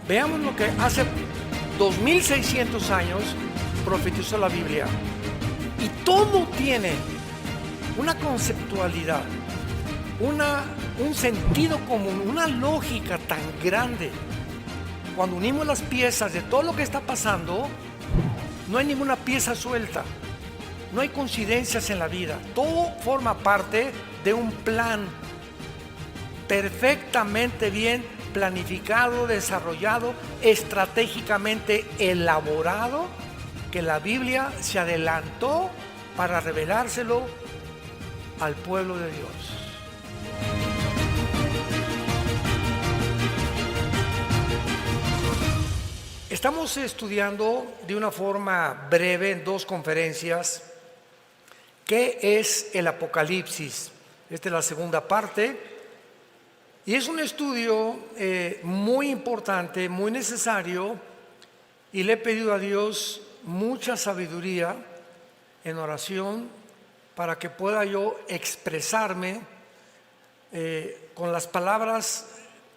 Veamos lo que hace 2600 años profetizó la Biblia. Y todo tiene una conceptualidad, un sentido común, una lógica tan grande. Cuando unimos las piezas de todo lo que está pasando, no hay ninguna pieza suelta, no hay coincidencias en la vida. Todo forma parte de un plan perfectamente bien planificado, desarrollado, estratégicamente elaborado, que la Biblia se adelantó para revelárselo al pueblo de Dios. Estamos estudiando de una forma breve en 2 conferencias qué es el Apocalipsis. Esta es la segunda parte y es un estudio muy importante, muy necesario, y le he pedido a Dios mucha sabiduría en oración para que pueda yo expresarme con las palabras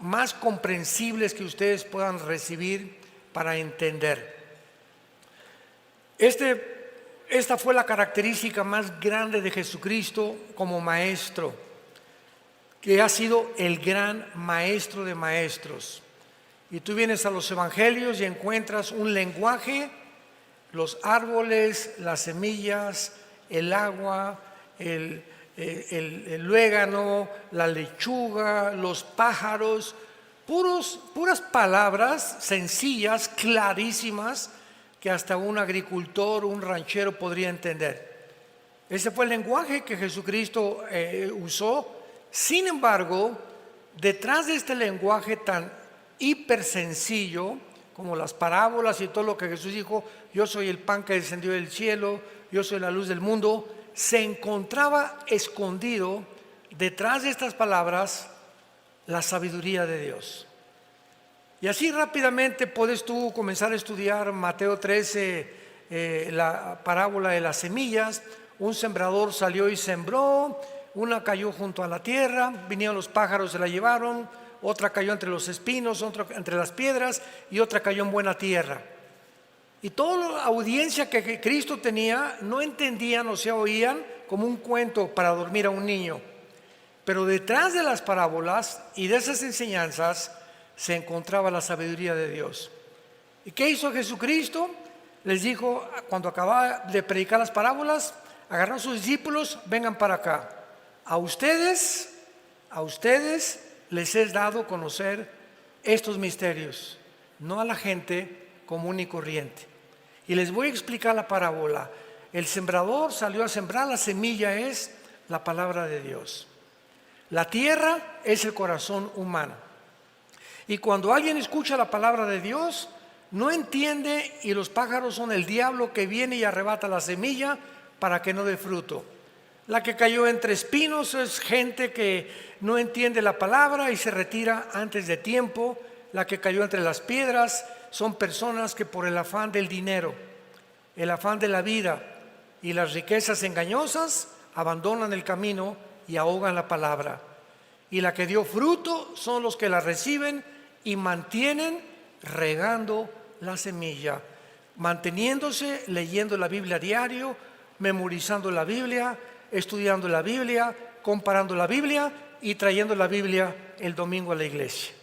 más comprensibles que ustedes puedan recibir para entender. Esta fue la característica más grande de Jesucristo como maestro, que ha sido el gran maestro de maestros. Y tú vienes a los evangelios y encuentras un lenguaje, los árboles, las semillas, el agua, el luégano, la lechuga, los pájaros, puras palabras sencillas, clarísimas, que hasta un agricultor, un ranchero podría entender. Ese fue el lenguaje que Jesucristo usó. Sin embargo, detrás de este lenguaje tan hiper sencillo, como las parábolas y todo lo que Jesús dijo, yo soy el pan que descendió del cielo, yo soy la luz del mundo, se encontraba escondido detrás de estas palabras la sabiduría de Dios. Y así rápidamente puedes tú comenzar a estudiar Mateo 13, la parábola de las semillas. Un sembrador salió y sembró, una cayó junto a la tierra, vinieron los pájaros, se la llevaron, otra cayó entre los espinos, otra entre las piedras y otra cayó en buena tierra. Y toda la audiencia que Cristo tenía no entendían o se oían como un cuento para dormir a un niño. Pero detrás de las parábolas y de esas enseñanzas se encontraba la sabiduría de Dios. ¿Y qué hizo Jesucristo? Les dijo, cuando acababa de predicar las parábolas, agarró a sus discípulos, vengan para acá. A ustedes les he dado a conocer estos misterios, no a la gente común y corriente. Y les voy a explicar la parábola. El sembrador salió a sembrar, la semilla es la palabra de Dios. La tierra es el corazón humano. Y cuando alguien escucha la palabra de Dios, no entiende, y los pájaros son el diablo que viene y arrebata la semilla para que no dé fruto. La que cayó entre espinos es gente que no entiende la palabra y se retira antes de tiempo. La que cayó entre las piedras son personas que por el afán del dinero, el afán de la vida y las riquezas engañosas abandonan el camino y ahogan la palabra. Y la que dio fruto son los que la reciben y mantienen regando la semilla, manteniéndose, leyendo la Biblia a diario, memorizando la Biblia, estudiando la Biblia, comparando la Biblia y trayendo la Biblia el domingo a la iglesia.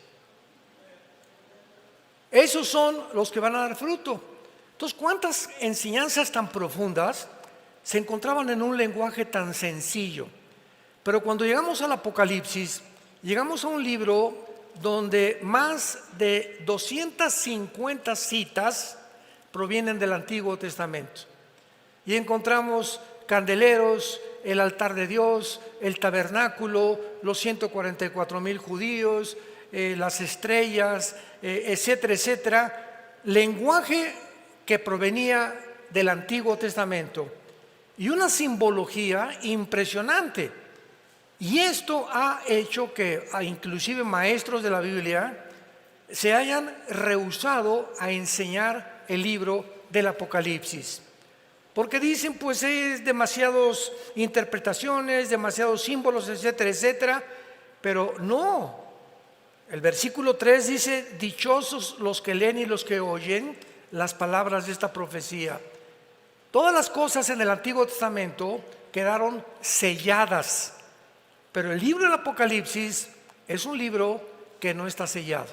Esos son los que van a dar fruto. Entonces, ¿cuántas enseñanzas tan profundas se encontraban en un lenguaje tan sencillo? Pero cuando llegamos al Apocalipsis, llegamos a un libro donde más de 250 citas provienen del Antiguo Testamento. Y encontramos candeleros, el altar de Dios, el tabernáculo, los 144,000 judíos, las estrellas, etcétera, etcétera. Lenguaje que provenía del Antiguo Testamento y una simbología impresionante. Y esto ha hecho que inclusive maestros de la Biblia se hayan rehusado a enseñar el libro del Apocalipsis. Porque dicen, pues es demasiadas interpretaciones, demasiados símbolos, etcétera, etcétera. Pero no, El versículo 3 dice: dichosos los que leen y los que oyen las palabras de esta profecía. Todas las cosas en el Antiguo Testamento quedaron selladas, pero el libro del Apocalipsis es un libro que no está sellado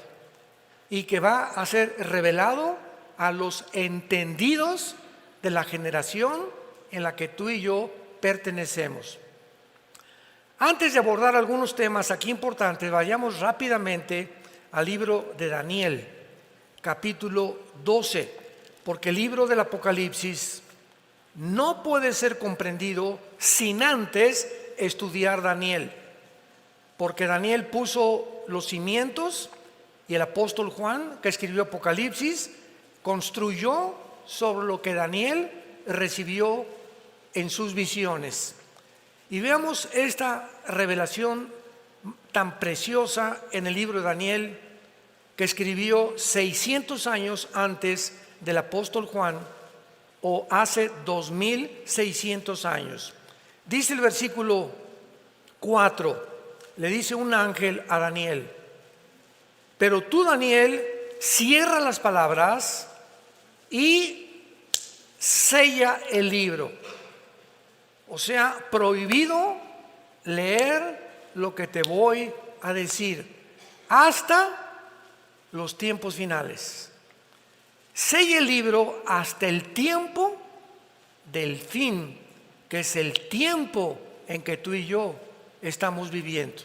y que va a ser revelado a los entendidos de la generación en la que tú y yo pertenecemos. Antes de abordar algunos temas aquí importantes, vayamos rápidamente al libro de Daniel, capítulo 12, porque el libro del Apocalipsis no puede ser comprendido sin antes estudiar Daniel, porque Daniel puso los cimientos y el apóstol Juan, que escribió Apocalipsis, construyó sobre lo que Daniel recibió en sus visiones. Y veamos esta revelación tan preciosa en el libro de Daniel, que escribió 600 años antes del apóstol Juan, o hace 2600 años. Dice el versículo 4, le dice un ángel a Daniel: pero tú, Daniel, cierra las palabras y sella el libro. O sea, prohibido leer lo que te voy a decir hasta los tiempos finales. Sella el libro hasta el tiempo del fin, que es el tiempo en que tú y yo estamos viviendo.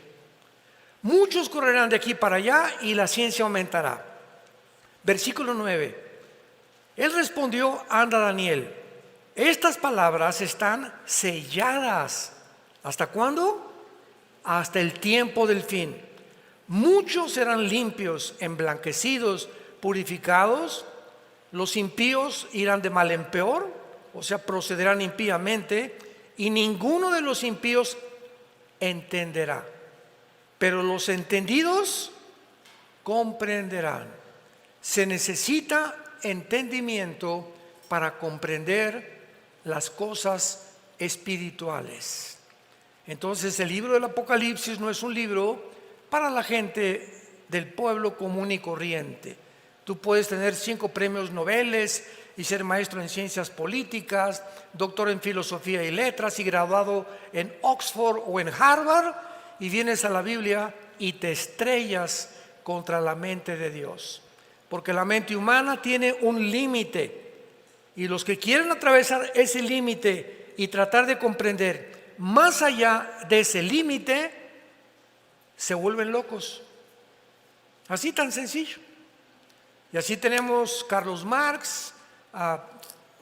Muchos correrán de aquí para allá y la ciencia aumentará. Versículo 9. Él respondió: anda, Daniel, estas palabras están selladas. ¿Hasta cuándo? Hasta el tiempo del fin. Muchos serán limpios, emblanquecidos, purificados. Los impíos irán de mal en peor, o sea, procederán impíamente, y ninguno de los impíos entenderá. Pero los entendidos comprenderán. Se necesita entendimiento para comprender las cosas espirituales. Entonces, el libro del Apocalipsis no es un libro para la gente del pueblo común y corriente. Tú puedes tener 5 premios Nobel y ser maestro en ciencias políticas, doctor en filosofía y letras y graduado en Oxford o en Harvard, y vienes a la Biblia y te estrellas contra la mente de Dios, porque la mente humana tiene un límite, y los que quieren atravesar ese límite y tratar de comprender más allá de ese límite se vuelven locos. Así tan sencillo. Y así tenemos Carlos Marx,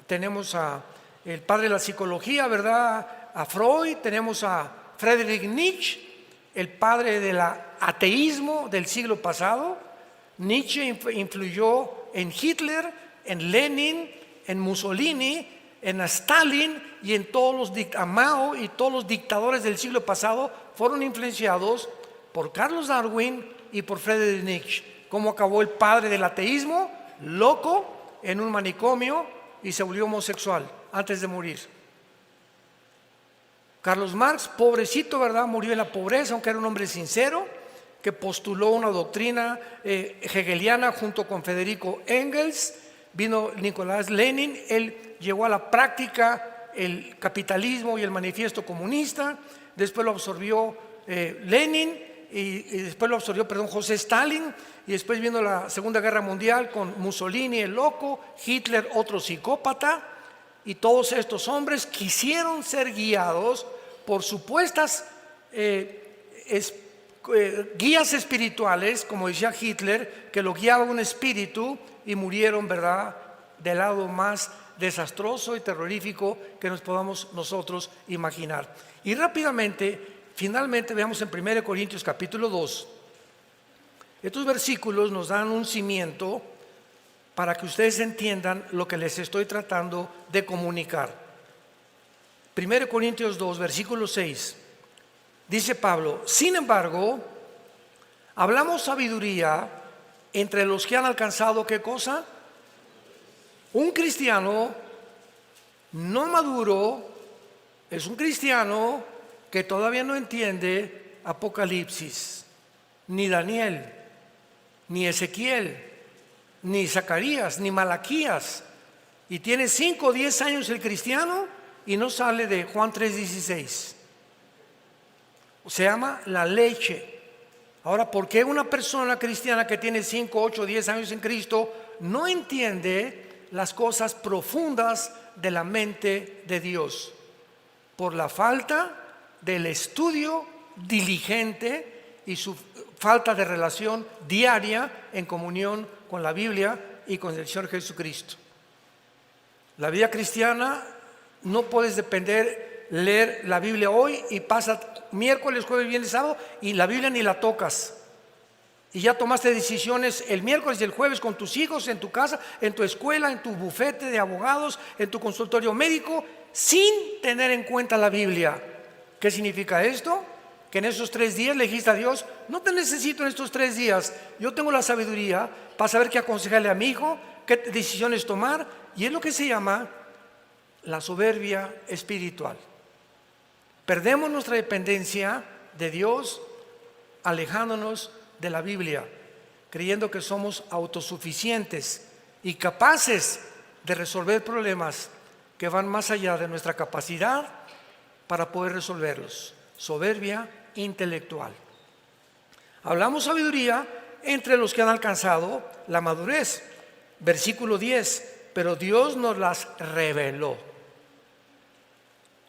tenemos a el padre de la psicología, ¿verdad?, a Freud, tenemos a Friedrich Nietzsche, el padre del ateísmo del siglo pasado. Nietzsche influyó en Hitler, en Lenin, en Mussolini, en Stalin y en todos los Mao, y todos los dictadores del siglo pasado fueron influenciados por Carlos Darwin y por Friedrich Nietzsche. ¿Cómo acabó el padre del ateísmo? Loco, en un manicomio, y se volvió homosexual antes de morir. Carlos Marx, pobrecito, ¿verdad?, murió en la pobreza, aunque era un hombre sincero, que postuló una doctrina hegeliana junto con Federico Engels. Vino Nicolás Lenin, él llevó a la práctica el capitalismo y el manifiesto comunista. Después lo absorbió Lenin, y después lo absorbió, José Stalin, y después vino la Segunda Guerra Mundial con Mussolini, el loco, Hitler, otro psicópata, y todos estos hombres quisieron ser guiados por supuestas guías espirituales, como decía Hitler, que lo guiaba un espíritu, y murieron, ¿verdad?, del lado más desastroso y terrorífico que nos podamos nosotros imaginar. Y rápidamente, finalmente, veamos en 1 Corintios capítulo 2. Estos versículos nos dan un cimiento para que ustedes entiendan lo que les estoy tratando de comunicar. 1 Corintios 2, versículo 6. Dice Pablo: sin embargo, hablamos sabiduría entre los que han alcanzado, ¿qué cosa? Un cristiano no maduro es un cristiano que todavía no entiende Apocalipsis ni Daniel. ni Ezequiel, ni Zacarías, ni Malaquías. Y tiene 5 o 10 años el cristiano y no sale de Juan 3:16. Se llama la leche. Ahora, ¿por qué una persona cristiana que tiene 5, 8, 10 años en Cristo no entiende las cosas profundas de la mente de Dios? Por la falta del estudio diligente y su falta de relación diaria en comunión con la Biblia y con el Señor Jesucristo. La vida cristiana no puedes depender leer la Biblia hoy y pasa miércoles, jueves, viernes, sábado y la Biblia ni la tocas. Y ya tomaste decisiones el miércoles y el jueves con tus hijos, en tu casa, en tu escuela, en tu bufete de abogados, en tu consultorio médico, sin tener en cuenta la Biblia. ¿Qué significa esto? Que en esos 3 días le dijiste a Dios: no te necesito en estos 3 días, yo tengo la sabiduría para saber qué aconsejarle a mi hijo, qué decisiones tomar. Y es lo que se llama la soberbia espiritual. Perdemos nuestra dependencia de Dios alejándonos de la Biblia, creyendo que somos autosuficientes y capaces de resolver problemas que van más allá de nuestra capacidad para poder resolverlos. Soberbia intelectual. Hablamos sabiduría entre los que han alcanzado la madurez. Versículo 10: pero Dios nos las reveló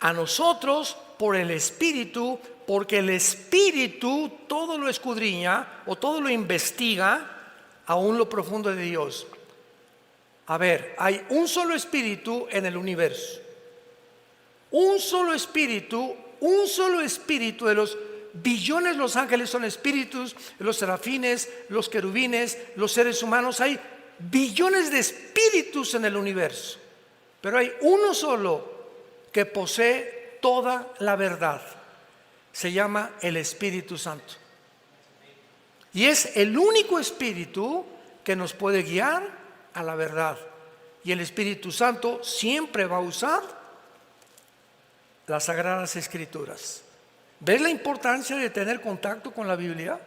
a nosotros por el Espíritu, porque el Espíritu todo lo escudriña o todo lo investiga, aún lo profundo de Dios. A ver, hay un solo Espíritu en el universo, un solo Espíritu de los billones. Los ángeles son espíritus, los serafines, los querubines, los seres humanos. Hay billones de espíritus en el universo, pero hay uno solo que posee toda la verdad. Se llama el Espíritu Santo. Y es el único espíritu que nos puede guiar a la verdad. Y el Espíritu Santo siempre va a usar las Sagradas Escrituras. ¿Ves la importancia de tener contacto con la Biblia?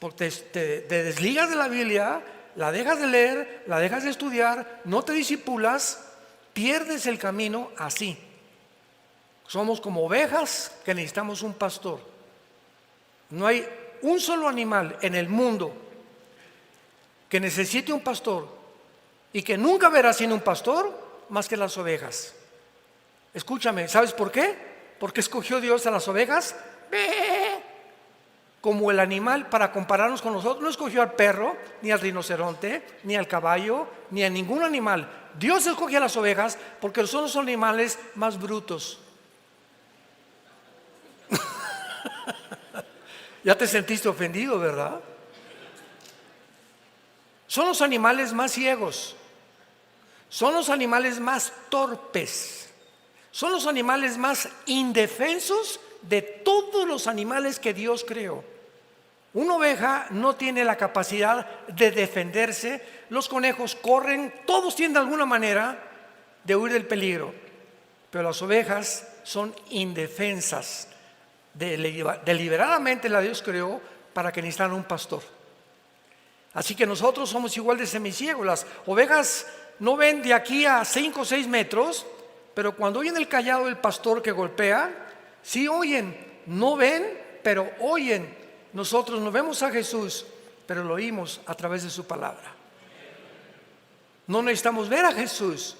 Porque te desligas de la Biblia, la dejas de leer, la dejas de estudiar, no te disipulas, pierdes el camino así. Somos como ovejas que necesitamos un pastor. No hay un solo animal en el mundo que necesite un pastor y que nunca verá sin un pastor más que las ovejas. Escúchame, ¿sabes por qué? Porque escogió Dios a las ovejas como el animal para compararnos con nosotros. No escogió al perro, ni al rinoceronte, ni al caballo, ni a ningún animal. Dios escogió a las ovejas porque son los animales más brutos. Ya te sentiste ofendido, ¿verdad? Son los animales más ciegos, son los animales más torpes, son los animales más indefensos de todos los animales que Dios creó. Una oveja no tiene la capacidad de defenderse. Los conejos corren, todos tienen de alguna manera de huir del peligro, pero las ovejas son indefensas. Deliberadamente la Dios creó para que necesitaran un pastor. Así que nosotros somos igual de semiciegos. Las ovejas no ven de aquí a 5 o 6 metros, pero cuando oyen el cayado del pastor que golpea, sí oyen, no ven, pero oyen. Nosotros no vemos a Jesús, pero lo oímos a través de su palabra. No necesitamos ver a Jesús.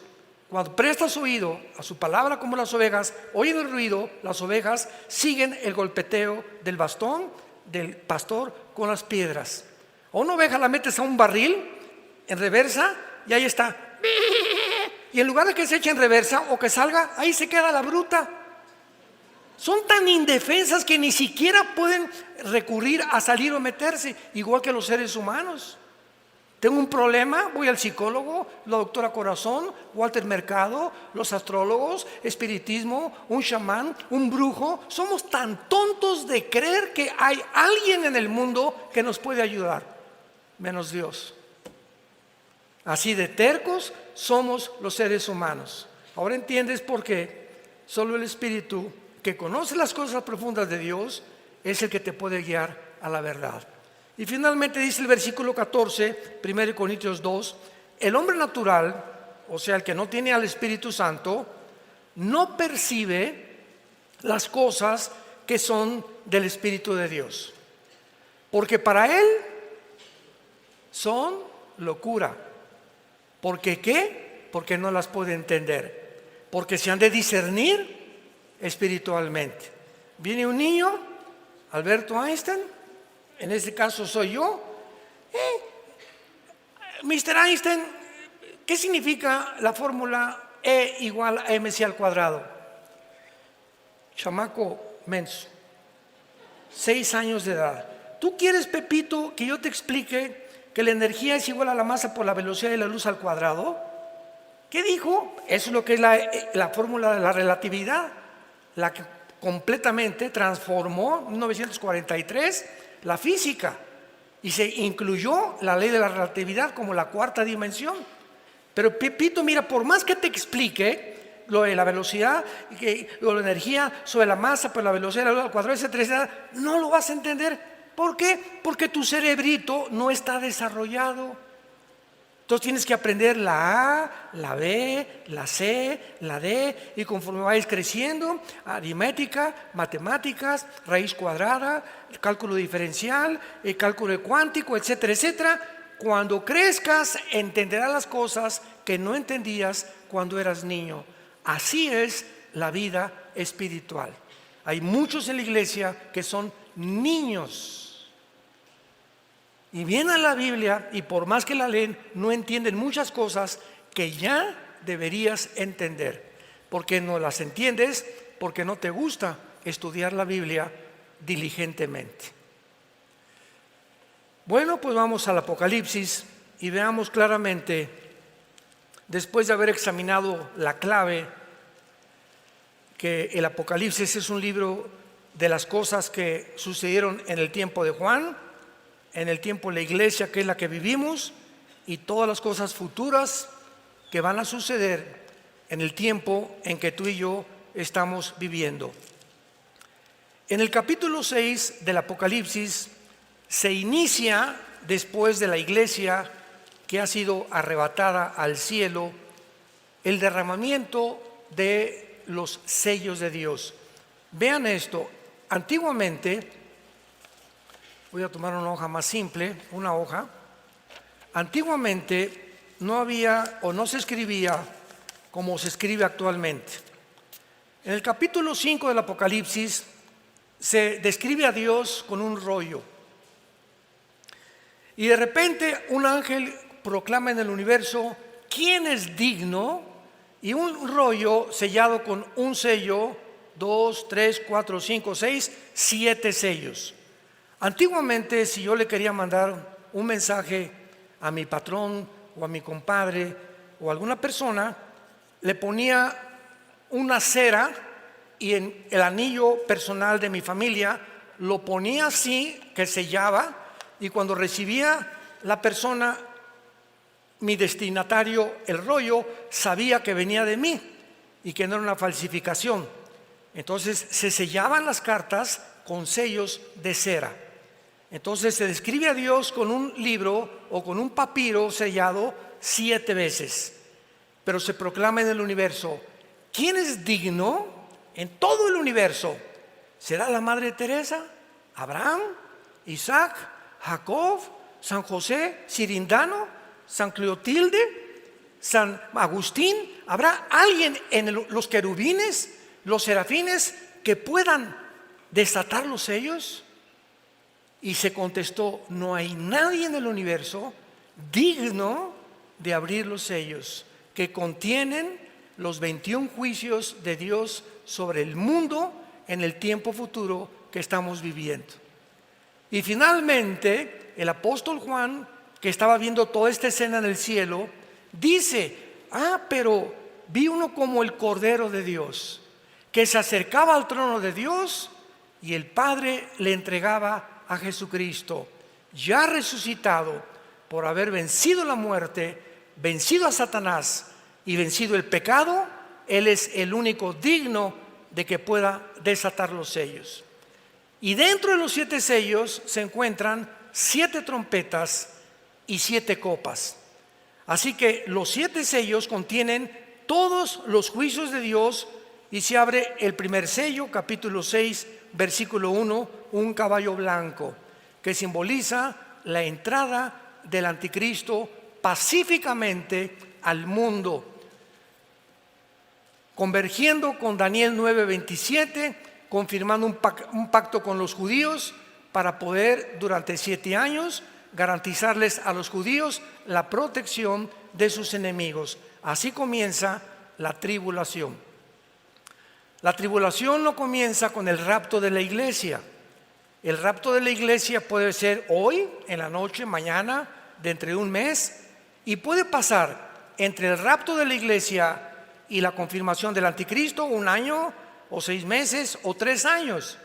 Cuando prestas oído a su palabra como las ovejas, oyen el ruido, las ovejas siguen el golpeteo del bastón del pastor con las piedras. A una oveja la metes a un barril en reversa y ahí está. Y en lugar de que se eche en reversa o que salga, ahí se queda la bruta. Son tan indefensas que ni siquiera pueden recurrir a salir o meterse, igual que los seres humanos. Tengo un problema, voy al psicólogo, la doctora Corazón, Walter Mercado, los astrólogos, espiritismo, un chamán, un brujo. Somos tan tontos de creer que hay alguien en el mundo que nos puede ayudar, menos Dios. Así de tercos somos los seres humanos. Ahora entiendes por qué solo el Espíritu que conoce las cosas profundas de Dios es el que te puede guiar a la verdad. Y finalmente dice el versículo 14, 1 Corintios 2, el hombre natural, o sea, el que no tiene al Espíritu Santo, no percibe las cosas que son del Espíritu de Dios, porque para él son locura. ¿Porque qué? Porque no las puede entender, porque se han de discernir espiritualmente. Viene un niño, Alberto Einstein, en este caso soy yo. Mr. Einstein, ¿qué significa la fórmula E igual a mc al cuadrado? Chamaco menso, 6 años de edad. ¿Tú quieres, Pepito, que yo te explique que la energía es igual a la masa por la velocidad de la luz al cuadrado? ¿Qué dijo? Eso es lo que es la fórmula de la relatividad, la que completamente transformó en 1943 la física, y se incluyó la ley de la relatividad como la cuarta dimensión. Pero Pepito, mira, por más que te explique lo de la velocidad, o la energía sobre la masa por la velocidad de la luz al cuadrado, etcétera, etcétera, no lo vas a entender. ¿Por qué? Porque tu cerebrito no está desarrollado. Entonces tienes que aprender la A, la B, la C, la D, y conforme vayas creciendo, aritmética, matemáticas, raíz cuadrada, cálculo diferencial, cálculo cuántico, etcétera, etcétera. Cuando crezcas entenderás las cosas que no entendías cuando eras niño. Así es la vida espiritual. Hay muchos en la iglesia que son niños. Y vienen a la Biblia y por más que la leen, no entienden muchas cosas que ya deberías entender. Porque no las entiendes, porque no te gusta estudiar la Biblia diligentemente. Bueno, pues vamos al Apocalipsis y veamos claramente, después de haber examinado la clave, que el Apocalipsis es un libro de las cosas que sucedieron en el tiempo de Juan, en el tiempo de la iglesia, que es la que vivimos, y todas las cosas futuras que van a suceder en el tiempo en que tú y yo estamos viviendo. En el capítulo 6 del Apocalipsis se inicia, después de la iglesia que ha sido arrebatada al cielo, el derramamiento de los sellos de Dios. Vean esto, antiguamente, voy a tomar una hoja más simple, una hoja. Antiguamente no había o no se escribía como se escribe actualmente. En el capítulo 5 del Apocalipsis se describe a Dios con un rollo. Y de repente un ángel proclama en el universo: ¿quién es digno? Y un rollo sellado con un sello, 2, 3, 4, 5, 6, 7 sellos. Antiguamente, si yo le quería mandar un mensaje a mi patrón o a mi compadre o a alguna persona, le ponía una cera y en el anillo personal de mi familia lo ponía así, que sellaba, y cuando recibía la persona, mi destinatario, el rollo, sabía que venía de mí y que no era una falsificación. Entonces se sellaban las cartas con sellos de cera. Entonces se describe a Dios con un libro o con un papiro sellado 7 veces. Pero se proclama en el universo: ¿quién es digno en todo el universo? ¿Será la Madre Teresa? ¿Abraham? ¿Isaac? ¿Jacob? ¿San José? ¿Cirindano? ¿San Clotilde? ¿San Agustín? ¿Habrá alguien en los querubines, los serafines, que puedan desatar los sellos? Y se contestó: no hay nadie en el universo digno de abrir los sellos que contienen los 21 juicios de Dios sobre el mundo en el tiempo futuro que estamos viviendo. Y finalmente el apóstol Juan, que estaba viendo toda esta escena en el cielo, dice: pero vi uno como el Cordero de Dios, que se acercaba al trono de Dios, y el Padre le entregaba a Jesucristo, ya resucitado, por haber vencido la muerte, vencido a Satanás y vencido el pecado. Él es el único digno de que pueda desatar los sellos. Y dentro de los 7 sellos se encuentran 7 trompetas y 7 copas. Así que los 7 sellos contienen todos los juicios de Dios, y se abre el primer sello, capítulo 6, versículo 1, un caballo blanco, que simboliza la entrada del anticristo pacíficamente al mundo, convergiendo con Daniel 9:27, confirmando un pacto con los judíos para poder durante 7 años garantizarles a los judíos la protección de sus enemigos. Así comienza la tribulación. La tribulación no comienza con el rapto de la iglesia. El rapto de la iglesia puede ser hoy, en la noche, mañana, dentro de un mes, y puede pasar entre el rapto de la iglesia y la confirmación del anticristo 1 año, o 6 meses, o 3 años.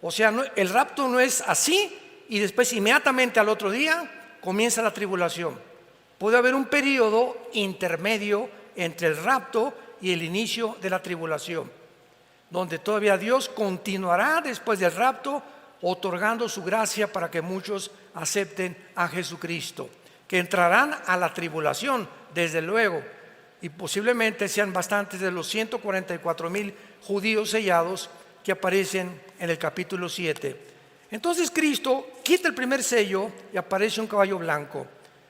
O sea, el rapto no es así y después inmediatamente al otro día comienza la tribulación. Puede haber un periodo intermedio entre el rapto y el inicio de la tribulación, donde todavía Dios continuará después del rapto otorgando su gracia para que muchos acepten a Jesucristo, que entrarán a la tribulación desde luego, y posiblemente sean bastantes de los 144,000 judíos sellados que aparecen en el capítulo 7. Entonces Cristo quita el primer sello y aparece un caballo blanco.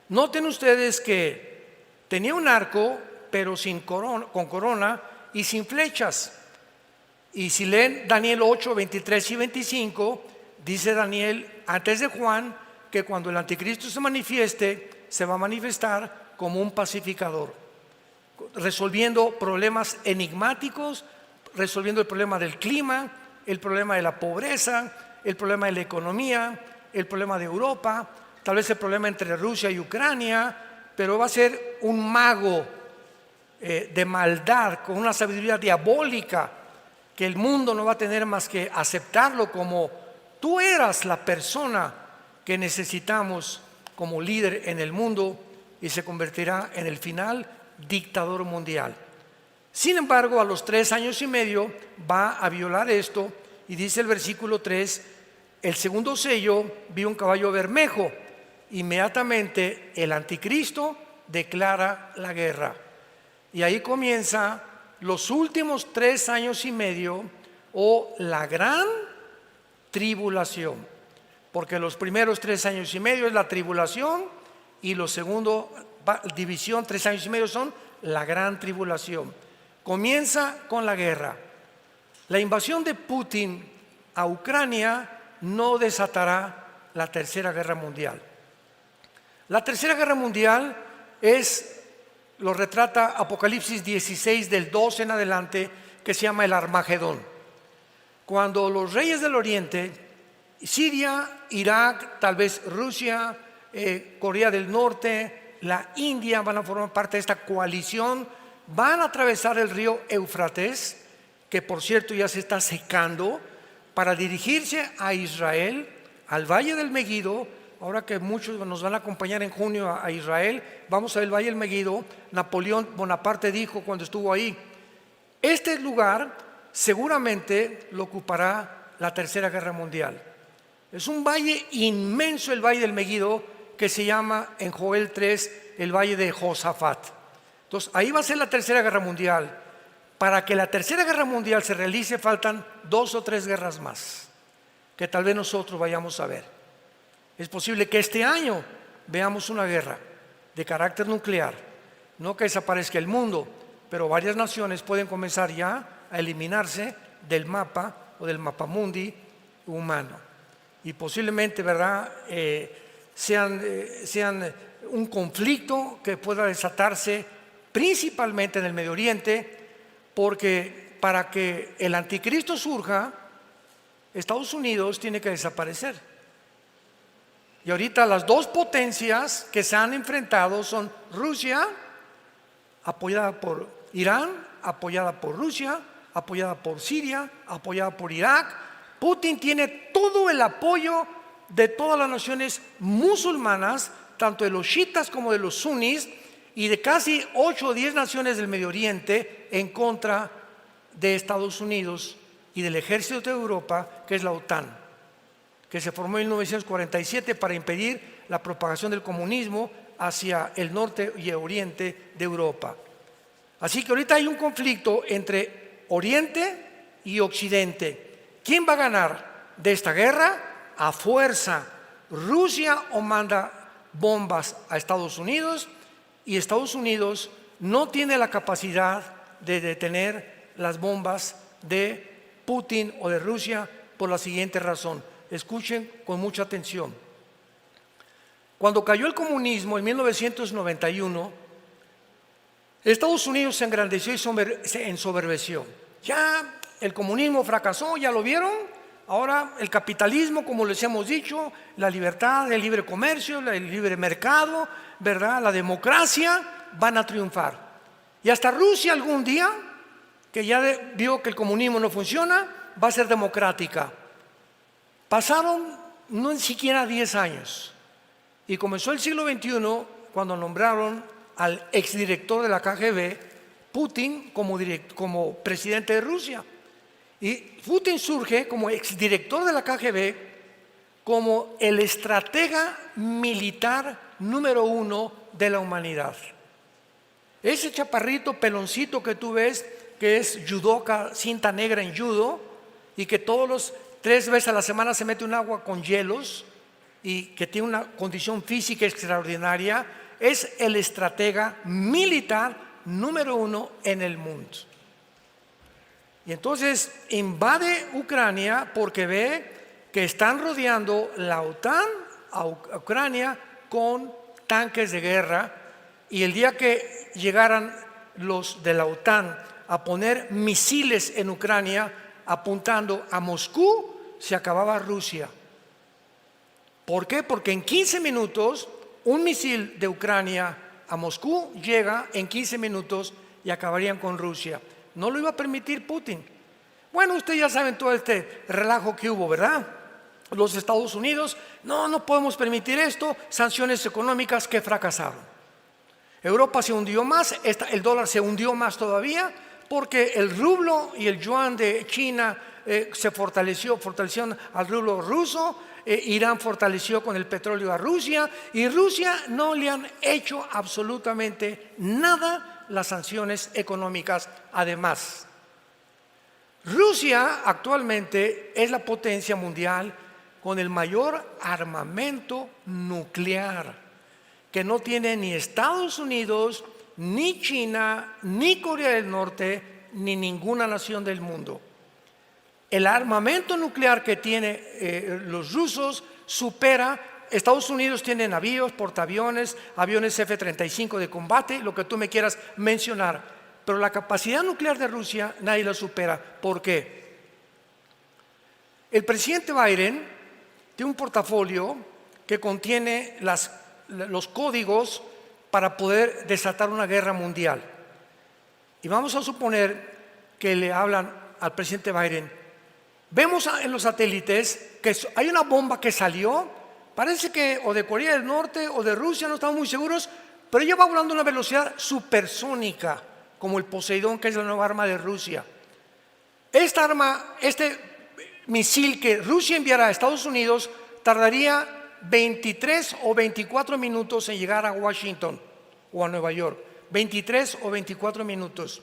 Noten ustedes que tenía un arco, pero con corona y sin flechas. Y si leen Daniel 8, 23 y 25, dice Daniel antes de Juan que cuando el anticristo se manifieste, se va a manifestar como un pacificador, resolviendo problemas enigmáticos, resolviendo el problema del clima, el problema de la pobreza, el problema de la economía, el problema de Europa, tal vez el problema entre Rusia y Ucrania, pero va a ser un mago de maldad, con una sabiduría diabólica, que el mundo no va a tener más que aceptarlo como tú eras la persona que necesitamos como líder en el mundo, y se convertirá en el final dictador mundial. Sin embargo, a los 3 años y medio va a violar esto, y dice el versículo 3, el segundo sello, vi un caballo bermejo. Inmediatamente el anticristo declara la guerra, y ahí comienza los últimos 3 años y medio, o la gran tribulación, porque los primeros 3 años y medio es la tribulación, y los segundos división 3 años y medio son la gran tribulación. Comienza con la guerra. La invasión de Putin a Ucrania no desatará la tercera guerra mundial. La tercera guerra mundial lo retrata Apocalipsis 16 del 12 en adelante, que se llama el Armagedón. Cuando los reyes del oriente, Siria, Irak, tal vez Rusia, Corea del Norte, la India, van a formar parte de esta coalición, van a atravesar el río Éufrates, que por cierto ya se está secando, para dirigirse a Israel, al Valle del Megido. Ahora que muchos nos van a acompañar en junio a Israel, vamos a ver el Valle del Megido. Napoleón Bonaparte dijo cuando estuvo ahí, este lugar seguramente lo ocupará la tercera guerra mundial. Es un valle inmenso, el Valle del Megido, que se llama en Joel 3 el Valle de Josafat. Entonces ahí va a ser la tercera guerra mundial. Para que la tercera guerra mundial se realice faltan 2 o 3 guerras más, que tal vez nosotros vayamos a ver. Es posible que este año veamos una guerra de carácter nuclear, no que desaparezca el mundo, pero varias naciones pueden comenzar ya a eliminarse del mapa o del mapamundi humano, y posiblemente, ¿verdad?, sean un conflicto que pueda desatarse principalmente en el Medio Oriente, porque para que el anticristo surja, Estados Unidos tiene que desaparecer. Y ahorita las 2 potencias que se han enfrentado son Rusia, apoyada por Irán, apoyada por Rusia, apoyada por Siria, apoyada por Irak. Putin tiene todo el apoyo de todas las naciones musulmanas, tanto de los chiitas como de los sunnis, y de casi 8 o 10 naciones del Medio Oriente en contra de Estados Unidos y del ejército de Europa, que es la OTAN. que se formó en 1947 para impedir la propagación del comunismo hacia el norte y oriente de Europa. Así que ahorita hay un conflicto entre Oriente y Occidente. ¿Quién va a ganar de esta guerra? A fuerza. Rusia o manda bombas a Estados Unidos, y Estados Unidos no tiene la capacidad de detener las bombas de Putin o de Rusia por la siguiente razón. Escuchen con mucha atención. Cuando cayó el comunismo en 1991, Estados Unidos se engrandeció y se ensoberbeció. Ya el comunismo fracasó, ¿ya lo vieron? Ahora el capitalismo, como les hemos dicho, la libertad, el libre comercio, el libre mercado, ¿verdad?, la democracia van a triunfar. Y hasta Rusia algún día, que ya vio que el comunismo no funciona, va a ser democrática. Pasaron no ni siquiera 10 años y comenzó el siglo XXI cuando nombraron al exdirector de la KGB, Putin, como presidente de Rusia. Y Putin surge como exdirector de la KGB como el estratega militar número 1 de la humanidad. Ese chaparrito peloncito que tú ves, que es judoka, cinta negra en judo, y que 3 veces a la semana se mete un agua con hielos y que tiene una condición física extraordinaria, es el estratega militar número 1 en el mundo. Y entonces invade Ucrania porque ve que están rodeando la OTAN a Ucrania con tanques de guerra, y el día que llegaran los de la OTAN a poner misiles en Ucrania apuntando a Moscú, se acababa Rusia. ¿Por qué? Porque en 15 minutos un misil de Ucrania a Moscú llega en 15 minutos y acabarían con Rusia. No lo iba a permitir Putin. Bueno, ustedes ya saben todo este relajo que hubo, ¿verdad? Los Estados Unidos, no podemos permitir esto, sanciones económicas que fracasaron. Europa se hundió más, el dólar se hundió más todavía, porque el rublo y el yuan de China se fortalecieron al rublo ruso. Irán fortaleció con el petróleo a Rusia, y Rusia no le han hecho absolutamente nada las sanciones económicas. Además, Rusia actualmente es la potencia mundial con el mayor armamento nuclear, que no tiene ni Estados Unidos, ni China, ni Corea del Norte, ni ninguna nación del mundo. El armamento nuclear que tienen los rusos supera. Estados Unidos tiene navíos, portaaviones, aviones F-35 de combate, lo que tú me quieras mencionar, pero la capacidad nuclear de Rusia nadie la supera. ¿Por qué? El presidente Biden tiene un portafolio que contiene los códigos para poder desatar una guerra mundial. Y vamos a suponer que le hablan al presidente Biden. Vemos en los satélites que hay una bomba que salió, parece que o de Corea del Norte o de Rusia, no estamos muy seguros, pero ella va volando a una velocidad supersónica, como el Poseidón, que es la nueva arma de Rusia. Esta arma, este misil que Rusia enviará a Estados Unidos, tardaría 23 o 24 minutos en llegar a Washington o a Nueva York. 23 o 24 minutos.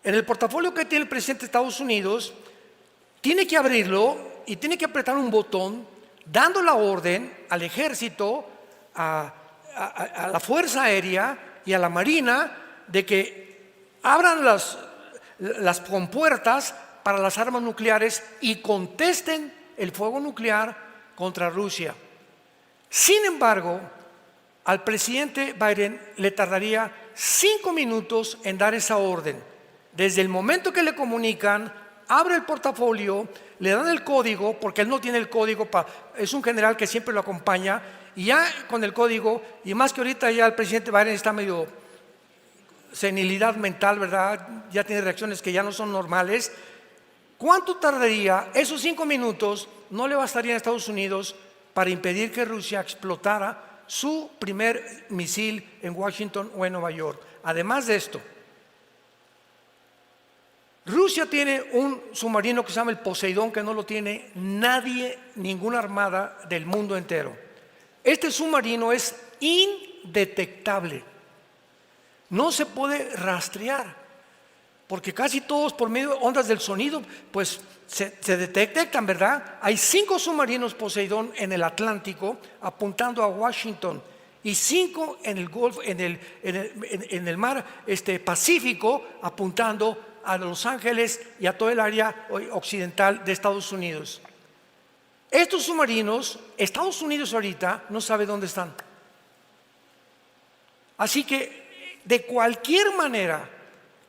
En el portafolio que tiene el presidente de Estados Unidos, tiene que abrirlo y tiene que apretar un botón dando la orden al ejército, a la fuerza aérea y a la marina de que abran las compuertas para las armas nucleares y contesten el fuego nuclear contra Rusia. Sin embargo, al presidente Biden le tardaría 5 minutos en dar esa orden. Desde el momento que le comunican, abre el portafolio, le dan el código, porque él no tiene el código, es un general que siempre lo acompaña, y ya con el código, y más que ahorita ya el presidente Biden está medio senilidad mental, ¿verdad? Ya tiene reacciones que ya no son normales. ¿Cuánto tardaría? Esos 5 minutos no le bastarían a Estados Unidos para impedir que Rusia explotara su primer misil en Washington o en Nueva York. Además de esto, Rusia tiene un submarino que se llama el Poseidón, que no lo tiene nadie, ninguna armada del mundo entero. Este submarino es indetectable, no se puede rastrear, porque casi todos por medio de ondas del sonido pues se detectan, ¿verdad? Hay 5 submarinos Poseidón en el Atlántico apuntando a Washington y 5 en el Golfo, en el mar Pacífico apuntando a Los Ángeles y a todo el área occidental de Estados Unidos. Estos submarinos, Estados Unidos ahorita no sabe dónde están. Así que de cualquier manera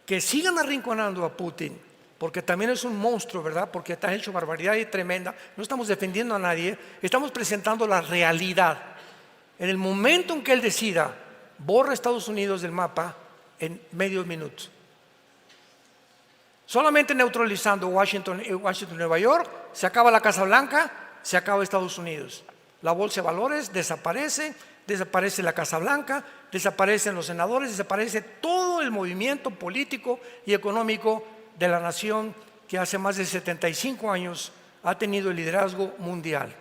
que sigan arrinconando a Putin, porque también es un monstruo, ¿verdad? Porque está hecho barbaridad y tremenda. No estamos defendiendo a nadie, estamos presentando la realidad. En el momento en que él decida, borra a Estados Unidos del mapa en medio minuto. Solamente neutralizando Washington y Nueva York, se acaba la Casa Blanca, se acaba Estados Unidos. La bolsa de valores desaparece, desaparece la Casa Blanca, desaparecen los senadores, desaparece todo el movimiento político y económico de la nación que hace más de 75 años ha tenido el liderazgo mundial.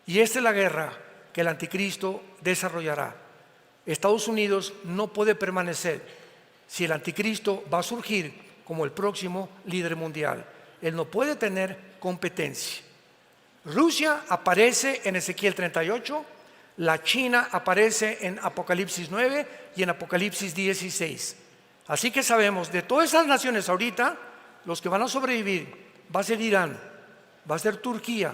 Y esta es la guerra que el anticristo desarrollará. Estados Unidos no puede permanecer si el anticristo va a surgir como el próximo líder mundial. Él no puede tener competencia. Rusia aparece en Ezequiel 38, la China aparece en Apocalipsis 9 y en Apocalipsis 16. Así que sabemos, de todas esas naciones ahorita, los que van a sobrevivir va a ser Irán, va a ser Turquía,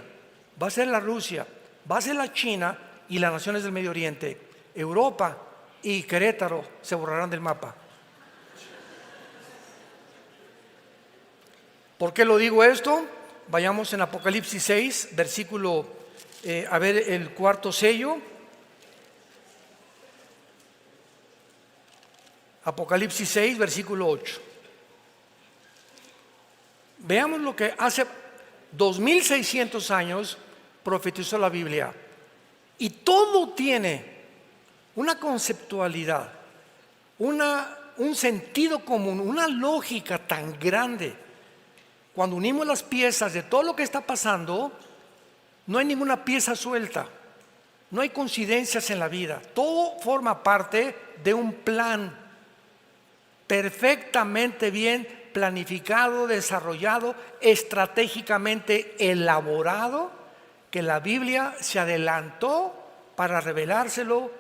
va a ser la Rusia, va a ser la China y las naciones del Medio Oriente. Europa y Querétaro se borrarán del mapa. ¿Por qué lo digo esto? Vayamos en Apocalipsis 6, versículo, a ver el cuarto sello. Apocalipsis 6, versículo 8. Veamos lo que hace 2600 años profetizó la Biblia. Y todo tiene una conceptualidad, un sentido común, una lógica tan grande. Cuando unimos las piezas de todo lo que está pasando, no hay ninguna pieza suelta, no hay coincidencias en la vida. Todo forma parte de un plan perfectamente bien planificado, desarrollado, estratégicamente elaborado, que la Biblia se adelantó para revelárselo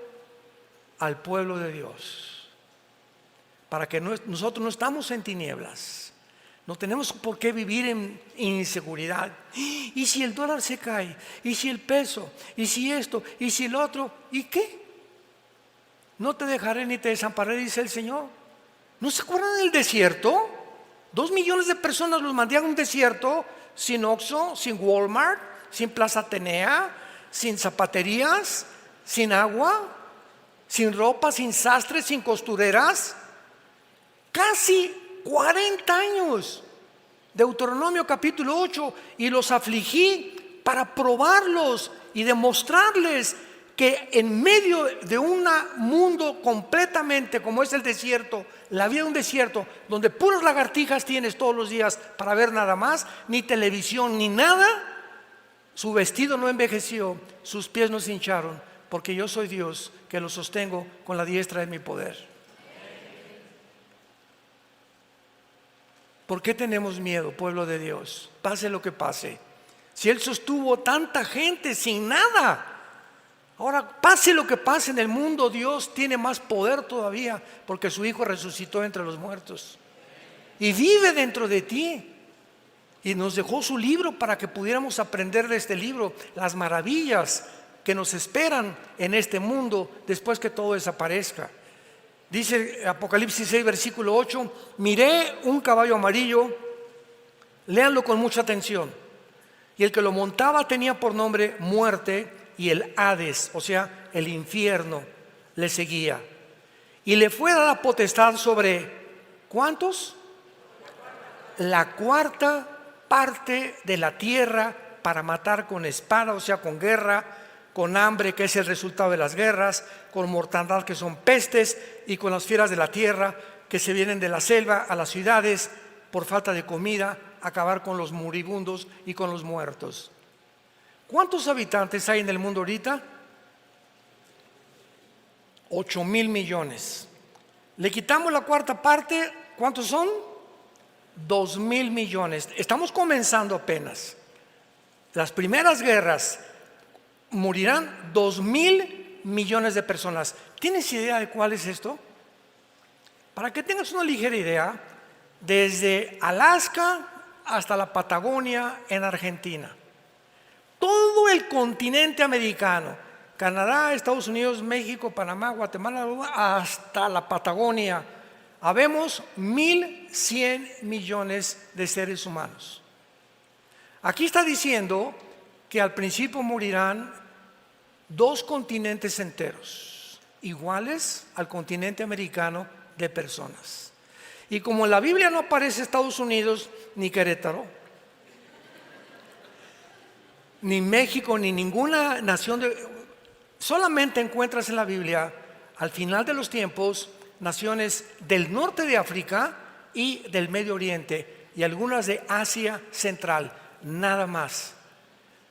al pueblo de Dios. Para que nosotros no estamos en tinieblas. No tenemos por qué vivir en inseguridad. ¿Y si el dólar se cae? ¿Y si el peso? ¿Y si esto? ¿Y si el otro? ¿Y qué? No te dejaré ni te desampararé, dice el Señor. ¿No se acuerdan del desierto? 2 millones de personas los mandé a un desierto, sin Oxxo, sin Walmart, sin Plaza Atenea, sin zapaterías, sin agua, sin ropa, sin sastres, sin costureras. Casi 40 años, Deuteronomio capítulo 8, y los afligí para probarlos y demostrarles que en medio de un mundo completamente como es el desierto, la vida de un desierto, donde puras lagartijas tienes todos los días para ver nada más, ni televisión ni nada, su vestido no envejeció, sus pies no se hincharon, porque yo soy Dios que los sostengo con la diestra de mi poder. ¿Por qué tenemos miedo, pueblo de Dios? Pase lo que pase. Si Él sostuvo tanta gente sin nada, ahora pase lo que pase en el mundo, Dios tiene más poder todavía, porque su Hijo resucitó entre los muertos y vive dentro de ti. Y nos dejó su libro para que pudiéramos aprender de este libro las maravillas que nos esperan en este mundo después que todo desaparezca. Dice Apocalipsis 6, versículo 8, miré un caballo amarillo, léanlo con mucha atención, y el que lo montaba tenía por nombre Muerte, y el Hades, o sea, el infierno, le seguía. Y le fue dada potestad sobre, ¿cuántos? La cuarta parte de la tierra para matar con espada, o sea, con guerra, con hambre, que es el resultado de las guerras, con mortandad, que son pestes, y con las fieras de la tierra, que se vienen de la selva a las ciudades, por falta de comida, acabar con los moribundos y con los muertos. ¿Cuántos habitantes hay en el mundo ahorita? 8,000 millones. Le quitamos la cuarta parte, ¿cuántos son? 2,000 millones. Estamos comenzando apenas. Las primeras guerras morirán 2,000 millones de personas. ¿Tienes idea de cuál es esto? Para que tengas una ligera idea, desde Alaska hasta la Patagonia en Argentina, todo el continente americano, Canadá, Estados Unidos, México, Panamá, Guatemala, hasta la Patagonia, habemos 1,100 millones de seres humanos. Aquí está diciendo que al principio morirán 2 continentes enteros, iguales al continente americano de personas. Y como en la Biblia no aparece Estados Unidos ni Querétaro, ni México, ni ninguna nación, solamente encuentras en la Biblia, al final de los tiempos, naciones del norte de África y del Medio Oriente, y algunas de Asia Central, nada más.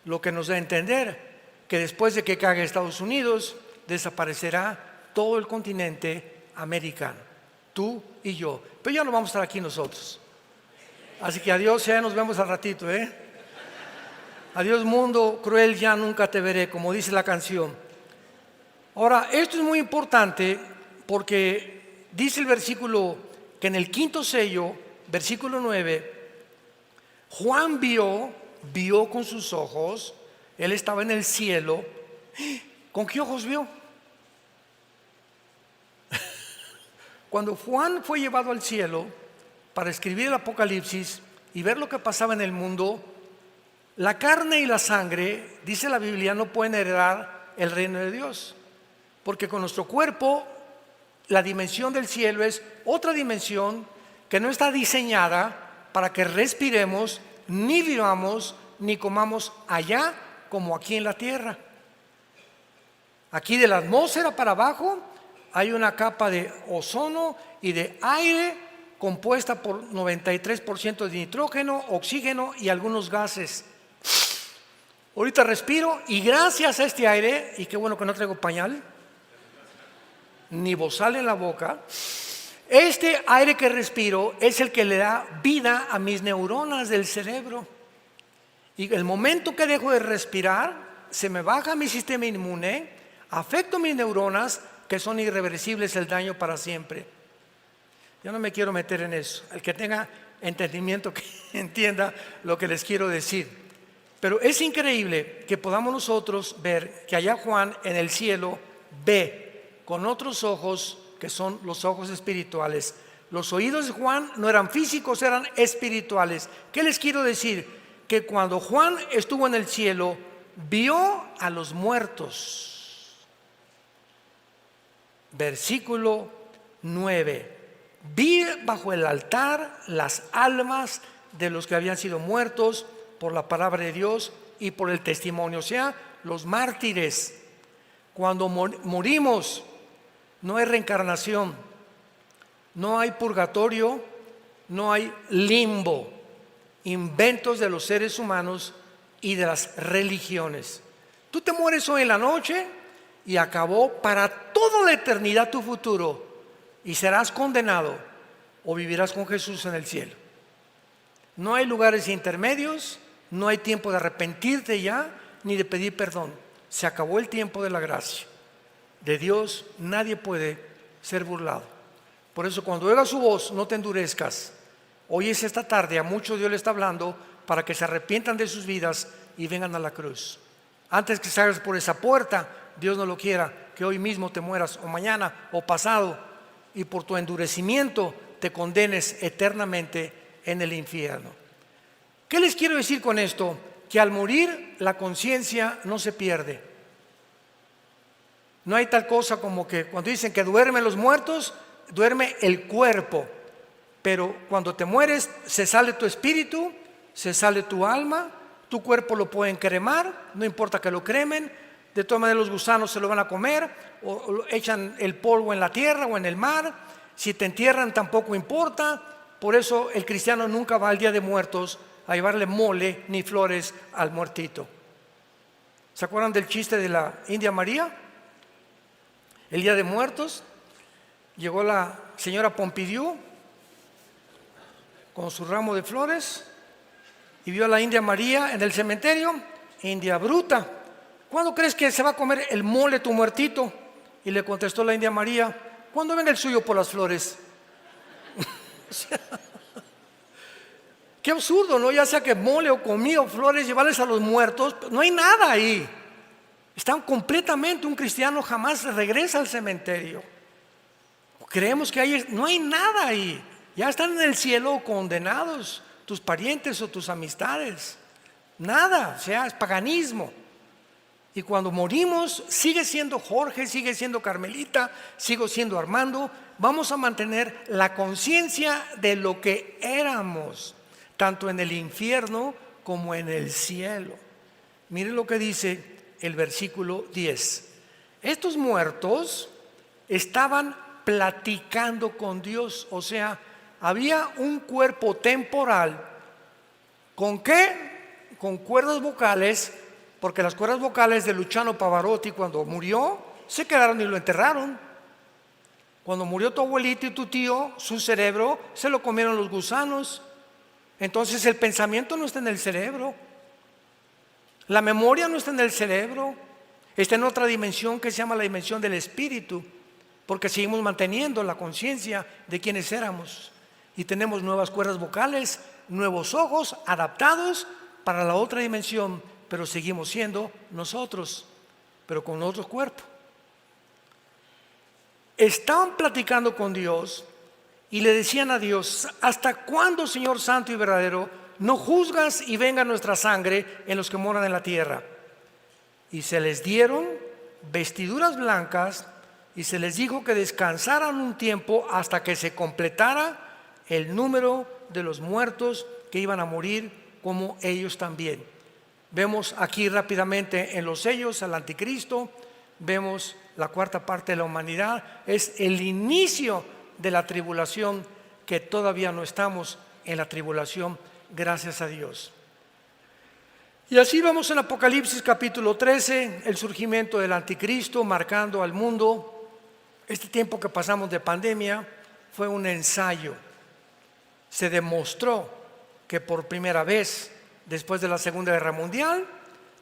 Lo que nos da a entender que después de que caiga Estados Unidos, desaparecerá todo el continente americano, tú y yo. Pero ya no vamos a estar aquí nosotros. Así que adiós, ya nos vemos al ratito, Adiós mundo cruel, ya nunca te veré, como dice la canción. Ahora, esto es muy importante porque dice el versículo que en el 5º sello, versículo 9, Juan vio con sus ojos, él estaba en el cielo. ¿Con qué ojos vio? Cuando Juan fue llevado al cielo para escribir el Apocalipsis y ver lo que pasaba en el mundo, la carne y la sangre, dice la Biblia, no pueden heredar el reino de Dios, porque con nuestro cuerpo la dimensión del cielo es otra dimensión que no está diseñada para que respiremos, ni vivamos, ni comamos allá como aquí en la tierra. Aquí de la atmósfera para abajo hay una capa de ozono y de aire compuesta por 93% de nitrógeno, oxígeno y algunos gases. Ahorita respiro y gracias a este aire, y qué bueno que no traigo pañal ni bozal en la boca, este aire que respiro es el que le da vida a mis neuronas del cerebro. Y el momento que dejo de respirar, se me baja mi sistema inmune, afecto mis neuronas, que son irreversibles, el daño para siempre. Yo no me quiero meter en eso. El que tenga entendimiento, que entienda lo que les quiero decir. Pero es increíble que podamos nosotros ver que allá Juan en el cielo ve con otros ojos, que son los ojos espirituales. Los oídos de Juan no eran físicos, eran espirituales. ¿Qué les quiero decir? Que cuando Juan estuvo en el cielo, vio a los muertos. Versículo 9. Vi bajo el altar las almas de los que habían sido muertos por la palabra de Dios y por el testimonio, o sea, los mártires. Cuando morimos, no hay reencarnación, no hay purgatorio, no hay limbo, inventos de los seres humanos y de las religiones. Tú te mueres hoy en la noche y acabó para toda la eternidad tu futuro, y serás condenado o vivirás con Jesús en el cielo. No hay lugares intermedios, no hay tiempo de arrepentirte ya, ni de pedir perdón. Se acabó el tiempo de la gracia. De Dios nadie puede ser burlado. Por eso cuando oigas su voz, no te endurezcas. Hoy es esta tarde, a muchos Dios le está hablando para que se arrepientan de sus vidas y vengan a la cruz. Antes que salgas por esa puerta, Dios no lo quiera, que hoy mismo te mueras, o mañana, o pasado, y por tu endurecimiento te condenes eternamente en el infierno. ¿Qué les quiero decir con esto? Que al morir la conciencia no se pierde. No hay tal cosa como que cuando dicen que duermen los muertos, duerme el cuerpo. Pero cuando te mueres, se sale tu espíritu, se sale tu alma, tu cuerpo lo pueden cremar, no importa que lo cremen, de todas maneras los gusanos se lo van a comer, o echan el polvo en la tierra o en el mar, si te entierran tampoco importa, Por eso el cristiano nunca va al Día de Muertos a llevarle mole ni flores al muertito. ¿Se acuerdan del chiste de la India María? El Día de Muertos, llegó la señora Pompidou con su ramo de flores y vio a la India María en el cementerio. India bruta, ¿cuándo crees que se va a comer el mole tu muertito? Y le contestó la India María: ¿cuándo venga el suyo por las flores? O sea, qué absurdo, ¿no? Ya sea que mole o comida o flores, llevarles a los muertos, no hay nada ahí. Están completamente, un cristiano jamás regresa al cementerio. Creemos que ahí no hay nada ahí. Ya están en el cielo condenados tus parientes o tus amistades. Nada, o sea, es paganismo. Y cuando morimos, sigue siendo Jorge, sigue siendo Carmelita, sigo siendo Armando. Vamos a mantener la conciencia de lo que éramos, tanto en el infierno como en el cielo. Miren lo que dice el versículo 10. Estos muertos estaban platicando con Dios, o sea, había un cuerpo temporal. ¿Con qué? Con cuerdas vocales, porque las cuerdas vocales de Luciano Pavarotti, cuando murió, se quedaron y lo enterraron. Cuando murió tu abuelito y tu tío, su cerebro se lo comieron los gusanos. Entonces el pensamiento no está en el cerebro, la memoria no está en el cerebro, está en otra dimensión que se llama la dimensión del espíritu, porque seguimos manteniendo la conciencia de quienes éramos y tenemos nuevas cuerdas vocales, nuevos ojos adaptados para la otra dimensión, pero seguimos siendo nosotros, pero con otro cuerpo. Estaban platicando con Dios y le decían a Dios: ¿hasta cuándo, Señor santo y verdadero, no juzgas y venga nuestra sangre en los que moran en la tierra? Y se les dieron vestiduras blancas y se les dijo que descansaran un tiempo hasta que se completara el número de los muertos que iban a morir, como ellos también. Vemos aquí rápidamente en los sellos al anticristo, vemos la cuarta parte de la humanidad. Es el inicio de la tribulación, que todavía no estamos en la tribulación, gracias a Dios. Y así vamos en Apocalipsis capítulo 13, el surgimiento del anticristo marcando al mundo. Este tiempo que pasamos de pandemia fue un ensayo. Se demostró que por primera vez después de la Segunda Guerra Mundial,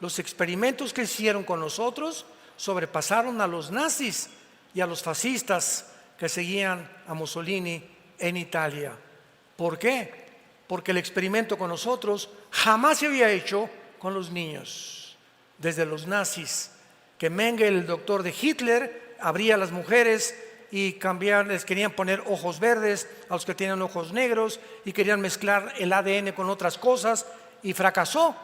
los experimentos que hicieron con nosotros sobrepasaron a los nazis y a los fascistas que seguían a Mussolini en Italia. ¿Por qué? Porque el experimento con nosotros jamás se había hecho con los niños. Desde los nazis, que Mengele, el doctor de Hitler, abría a las mujeres y les querían poner ojos verdes a los que tenían ojos negros y querían mezclar el ADN con otras cosas, y fracasó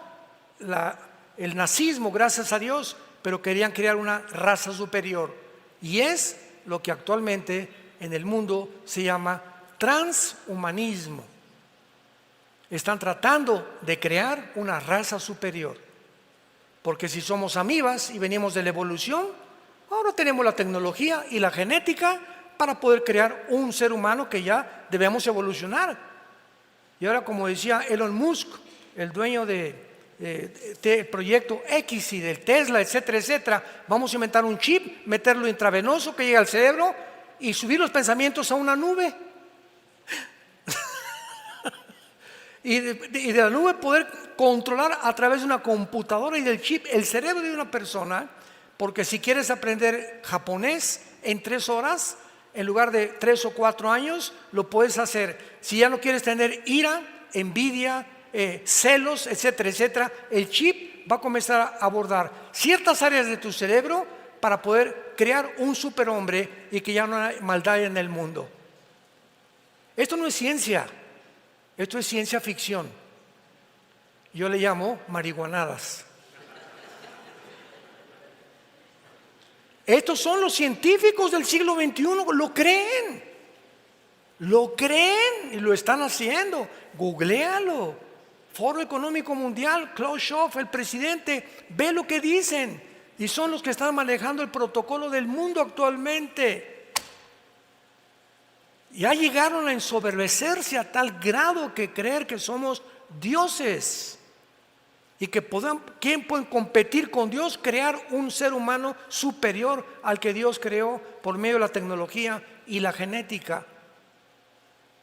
el nazismo, gracias a Dios, pero querían crear una raza superior, y es lo que actualmente en el mundo se llama transhumanismo. Están tratando de crear una raza superior, porque si somos amibas y venimos de la evolución, ahora tenemos la tecnología y la genética para poder crear un ser humano que ya debemos evolucionar. Y ahora, como decía Elon Musk, el dueño del proyecto X y del Tesla, etcétera, etcétera, vamos a inventar un chip, meterlo intravenoso que llegue al cerebro y subir los pensamientos a una nube. Y de la nube poder controlar a través de una computadora y del chip el cerebro de una persona, porque si quieres aprender japonés en 3 horas, en lugar de 3 o 4 años, lo puedes hacer. Si ya no quieres tener ira, envidia, celos, etcétera, etcétera, el chip va a comenzar a abordar ciertas áreas de tu cerebro para poder crear un superhombre y que ya no hay maldad en el mundo. Esto no es ciencia, esto es ciencia ficción. Yo le llamo marihuanadas. Estos son los científicos del siglo XXI, lo creen y lo están haciendo. Googléalo. Foro Económico Mundial, Klaus Schwab, el presidente, ve lo que dicen, y son los que están manejando el protocolo del mundo actualmente. Ya llegaron a ensoberbecerse a tal grado que creer que somos dioses y que ¿quién puede competir con Dios? Crear un ser humano superior al que Dios creó por medio de la tecnología y la genética.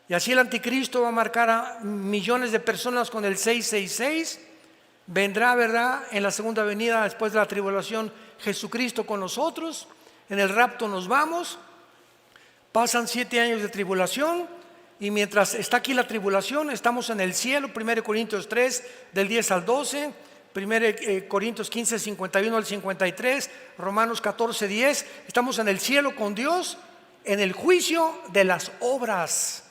Y así el anticristo va a marcar a millones de personas con el 666. Vendrá, ¿verdad?, en la segunda venida después de la tribulación Jesucristo con nosotros. En el rapto nos vamos. Pasan 7 años de tribulación. Y mientras está aquí la tribulación, estamos en el cielo. 1 Corintios 3, del 10 al 12. 1 Corintios 15, 51 al 53. Romanos 14, 10. Estamos en el cielo con Dios, en el juicio de las obras.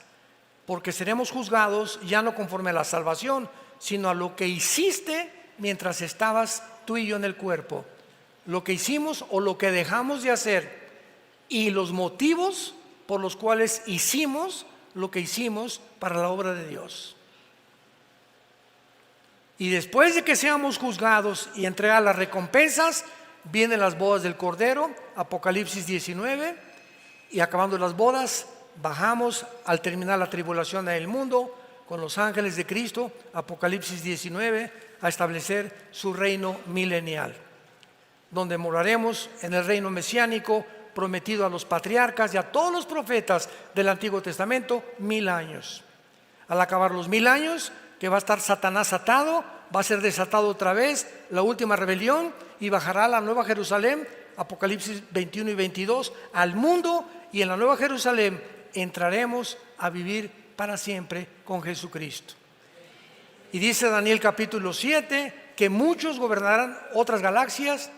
Porque seremos juzgados ya no conforme a la salvación, sino a lo que hiciste mientras estabas tú y yo en el cuerpo. Lo que hicimos o lo que dejamos de hacer. Y los motivos por los cuales hicimos lo que hicimos para la obra de Dios. Y después de que seamos juzgados y entregar las recompensas, vienen las bodas del Cordero, Apocalipsis 19, y acabando las bodas, bajamos al terminar la tribulación del mundo con los ángeles de Cristo, Apocalipsis 19, a establecer su reino milenial, donde moraremos en el reino mesiánico prometido a los patriarcas y a todos los profetas del Antiguo Testamento, 1000 años. Al acabar los 1000 años, que va a estar Satanás atado, va a ser desatado otra vez la última rebelión y bajará la Nueva Jerusalén, Apocalipsis 21 y 22, al mundo, y en la Nueva Jerusalén entraremos a vivir para siempre con Jesucristo. Y dice Daniel capítulo 7 que muchos gobernarán otras galaxias,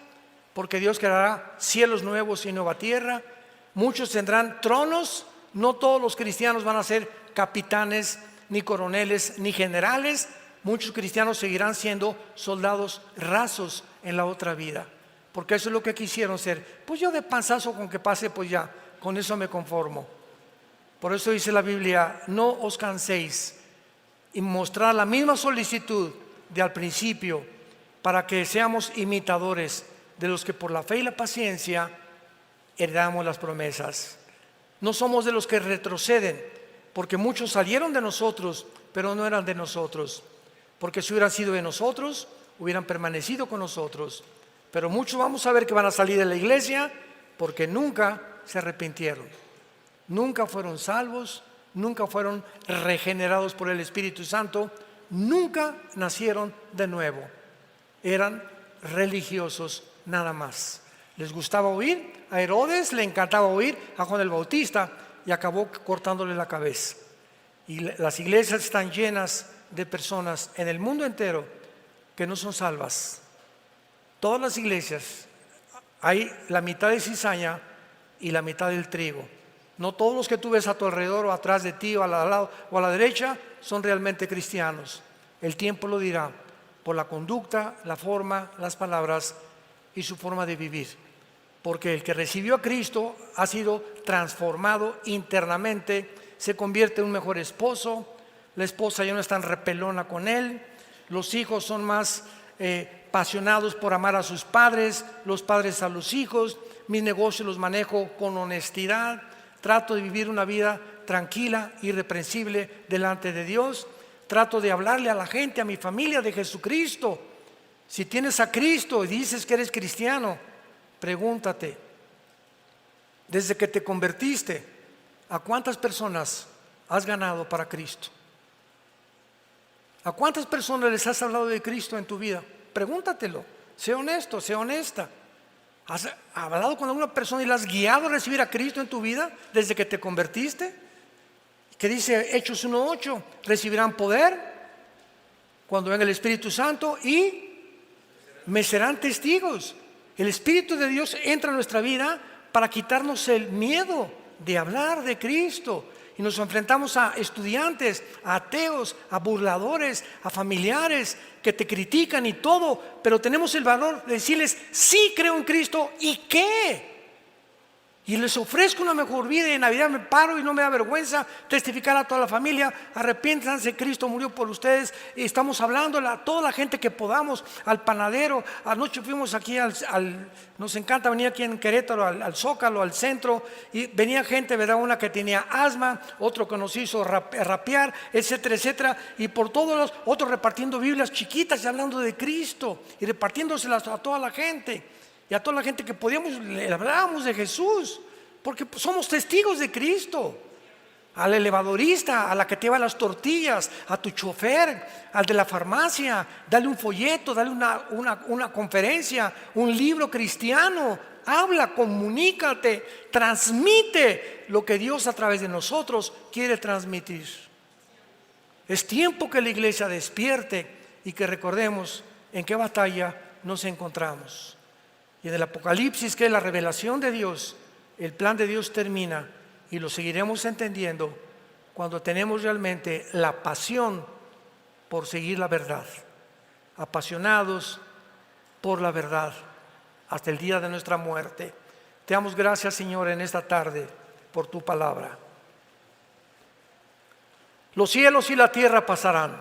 porque Dios creará cielos nuevos y nueva tierra. Muchos tendrán tronos. No todos los cristianos van a ser capitanes, ni coroneles, ni generales. Muchos cristianos seguirán siendo soldados rasos en la otra vida, porque eso es lo que quisieron ser. Pues yo de panzazo con que pase, pues ya, con eso me conformo. Por eso dice la Biblia: no os canséis, y mostrar la misma solicitud de al principio, para que seamos imitadores de los que por la fe y la paciencia heredamos las promesas. No somos de los que retroceden, porque muchos salieron de nosotros, pero no eran de nosotros. Porque si hubieran sido de nosotros, hubieran permanecido con nosotros. Pero muchos vamos a ver que van a salir de la iglesia porque nunca se arrepintieron, nunca fueron salvos, nunca fueron regenerados por el Espíritu Santo, nunca nacieron de nuevo. Eran religiosos nada más. Les gustaba oír, a Herodes le encantaba oír a Juan el Bautista y acabó cortándole la cabeza. Y las iglesias están llenas de personas en el mundo entero que no son salvas. Todas las iglesias hay la mitad de cizaña y la mitad del trigo. No todos los que tú ves a tu alrededor o atrás de ti o al lado o a la derecha son realmente cristianos. El tiempo lo dirá por la conducta, la forma, las palabras y su forma de vivir. Porque el que recibió a Cristo ha sido transformado internamente, se convierte en un mejor esposo, la esposa ya no es tan repelona con él, los hijos son más apasionados por amar a sus padres, los padres a los hijos. Mis negocios los manejo con honestidad, trato de vivir una vida tranquila, irreprensible delante de Dios. Trato de hablarle a la gente, a mi familia, de Jesucristo. Si tienes a Cristo y dices que eres cristiano, pregúntate, desde que te convertiste, ¿a cuántas personas has ganado para Cristo? ¿A cuántas personas les has hablado de Cristo en tu vida? Pregúntatelo, sé honesto, sé honesta. ¿Has hablado con alguna persona y la has guiado a recibir a Cristo en tu vida desde que te convertiste? Que dice Hechos 1:8, recibirán poder cuando venga el Espíritu Santo y me serán testigos. El Espíritu de Dios entra en nuestra vida para quitarnos el miedo de hablar de Cristo. Y nos enfrentamos a estudiantes, a ateos, a burladores, a familiares que te critican y todo, pero tenemos el valor de decirles: sí creo en Cristo. ¿Y qué? Y les ofrezco una mejor vida, y en Navidad me paro y no me da vergüenza testificar a toda la familia: arrepiéntanse, Cristo murió por ustedes. Y estamos hablando a toda la gente que podamos, al panadero. Anoche fuimos aquí nos encanta venir aquí en Querétaro, al Zócalo, al centro, y venía gente, ¿verdad? Una que tenía asma, otro que nos hizo rapear, etcétera, etcétera. Y por todos los otros repartiendo Biblias chiquitas y hablando de Cristo y repartiéndoselas a toda la gente. Y a toda la gente que podíamos, le hablábamos de Jesús, porque somos testigos de Cristo. Al elevadorista, a la que te lleva las tortillas, a tu chofer, al de la farmacia, dale un folleto, dale una conferencia, un libro cristiano. Habla, comunícate, transmite lo que Dios a través de nosotros quiere transmitir. Es tiempo que la iglesia despierte y que recordemos en qué batalla nos encontramos. Y en el Apocalipsis, que es la revelación de Dios, el plan de Dios termina, y lo seguiremos entendiendo cuando tenemos realmente la pasión por seguir la verdad, apasionados por la verdad hasta el día de nuestra muerte. Te damos gracias, Señor, en esta tarde por tu palabra. Los cielos y la tierra pasarán,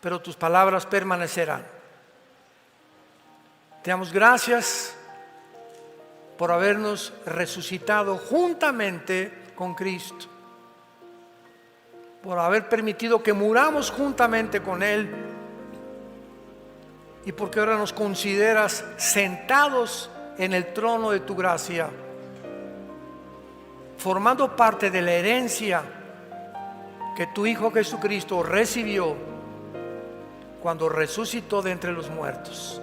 pero tus palabras permanecerán. Te damos gracias por habernos resucitado juntamente con Cristo, por haber permitido que muramos juntamente con Él, y porque ahora nos consideras sentados en el trono de tu gracia, formando parte de la herencia que tu Hijo Jesucristo recibió cuando resucitó de entre los muertos.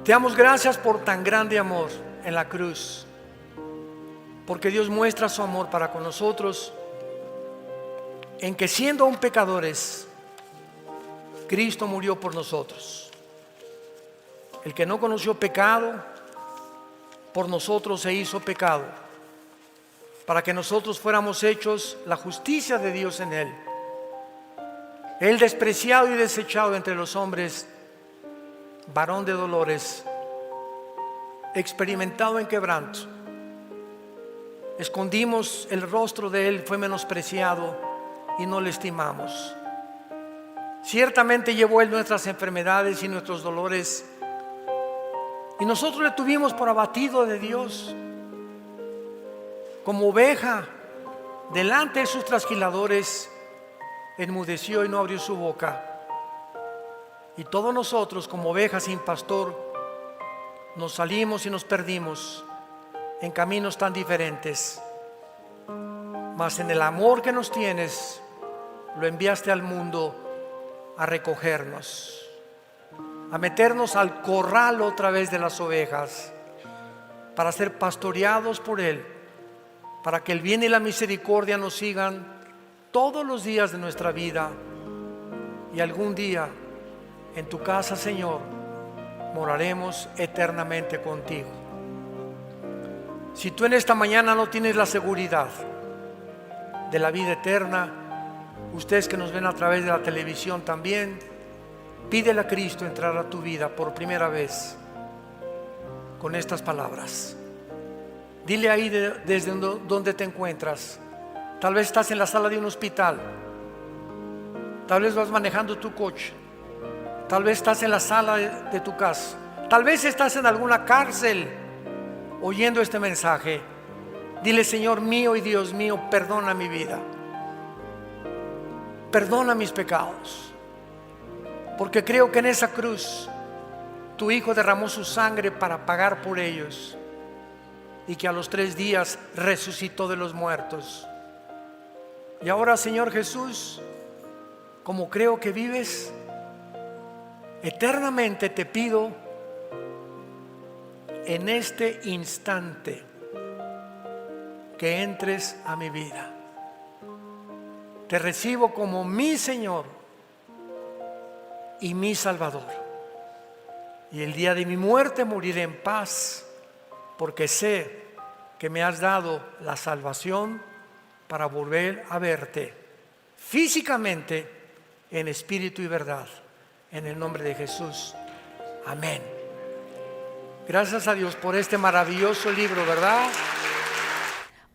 Te damos gracias por tan grande amor en la cruz, porque Dios muestra su amor para con nosotros en que, siendo aún pecadores, Cristo murió por nosotros. El que no conoció pecado, por nosotros se hizo pecado, para que nosotros fuéramos hechos la justicia de Dios en Él. Él, despreciado y desechado entre los hombres, varón de dolores, experimentado en quebranto, escondimos el rostro de Él, fue menospreciado y no le estimamos. Ciertamente llevó Él nuestras enfermedades y nuestros dolores, y nosotros le tuvimos por abatido de Dios. Como oveja delante de sus trasquiladores, enmudeció y no abrió su boca. Y todos nosotros, como ovejas sin pastor, nos salimos y nos perdimos en caminos tan diferentes. Mas en el amor que nos tienes, lo enviaste al mundo a recogernos, a meternos al corral otra vez de las ovejas, para ser pastoreados por Él, para que el bien y la misericordia nos sigan todos los días de nuestra vida, y algún día en tu casa, Señor, moraremos eternamente contigo. Si tú en esta mañana no tienes la seguridad de la vida eterna, ustedes que nos ven a través de la televisión también, pídele a Cristo entrar a tu vida por primera vez con estas palabras. Dile ahí desde donde te encuentras. Tal vez estás en la sala de un hospital, tal vez vas manejando tu coche, tal vez estás en la sala de tu casa, tal vez estás en alguna cárcel oyendo este mensaje. Dile: Señor mío y Dios mío, perdona mi vida, perdona mis pecados, porque creo que en esa cruz tu Hijo derramó su sangre para pagar por ellos, y que a los 3 días resucitó de los muertos. Y ahora, Señor Jesús, como creo que vives eternamente, te pido en este instante que entres a mi vida. Te recibo como mi Señor y mi Salvador, y el día de mi muerte moriré en paz, porque sé que me has dado la salvación para volver a verte físicamente, en espíritu y verdad. En el nombre de Jesús, amén Gracias a Dios por este maravilloso libro, ¿verdad?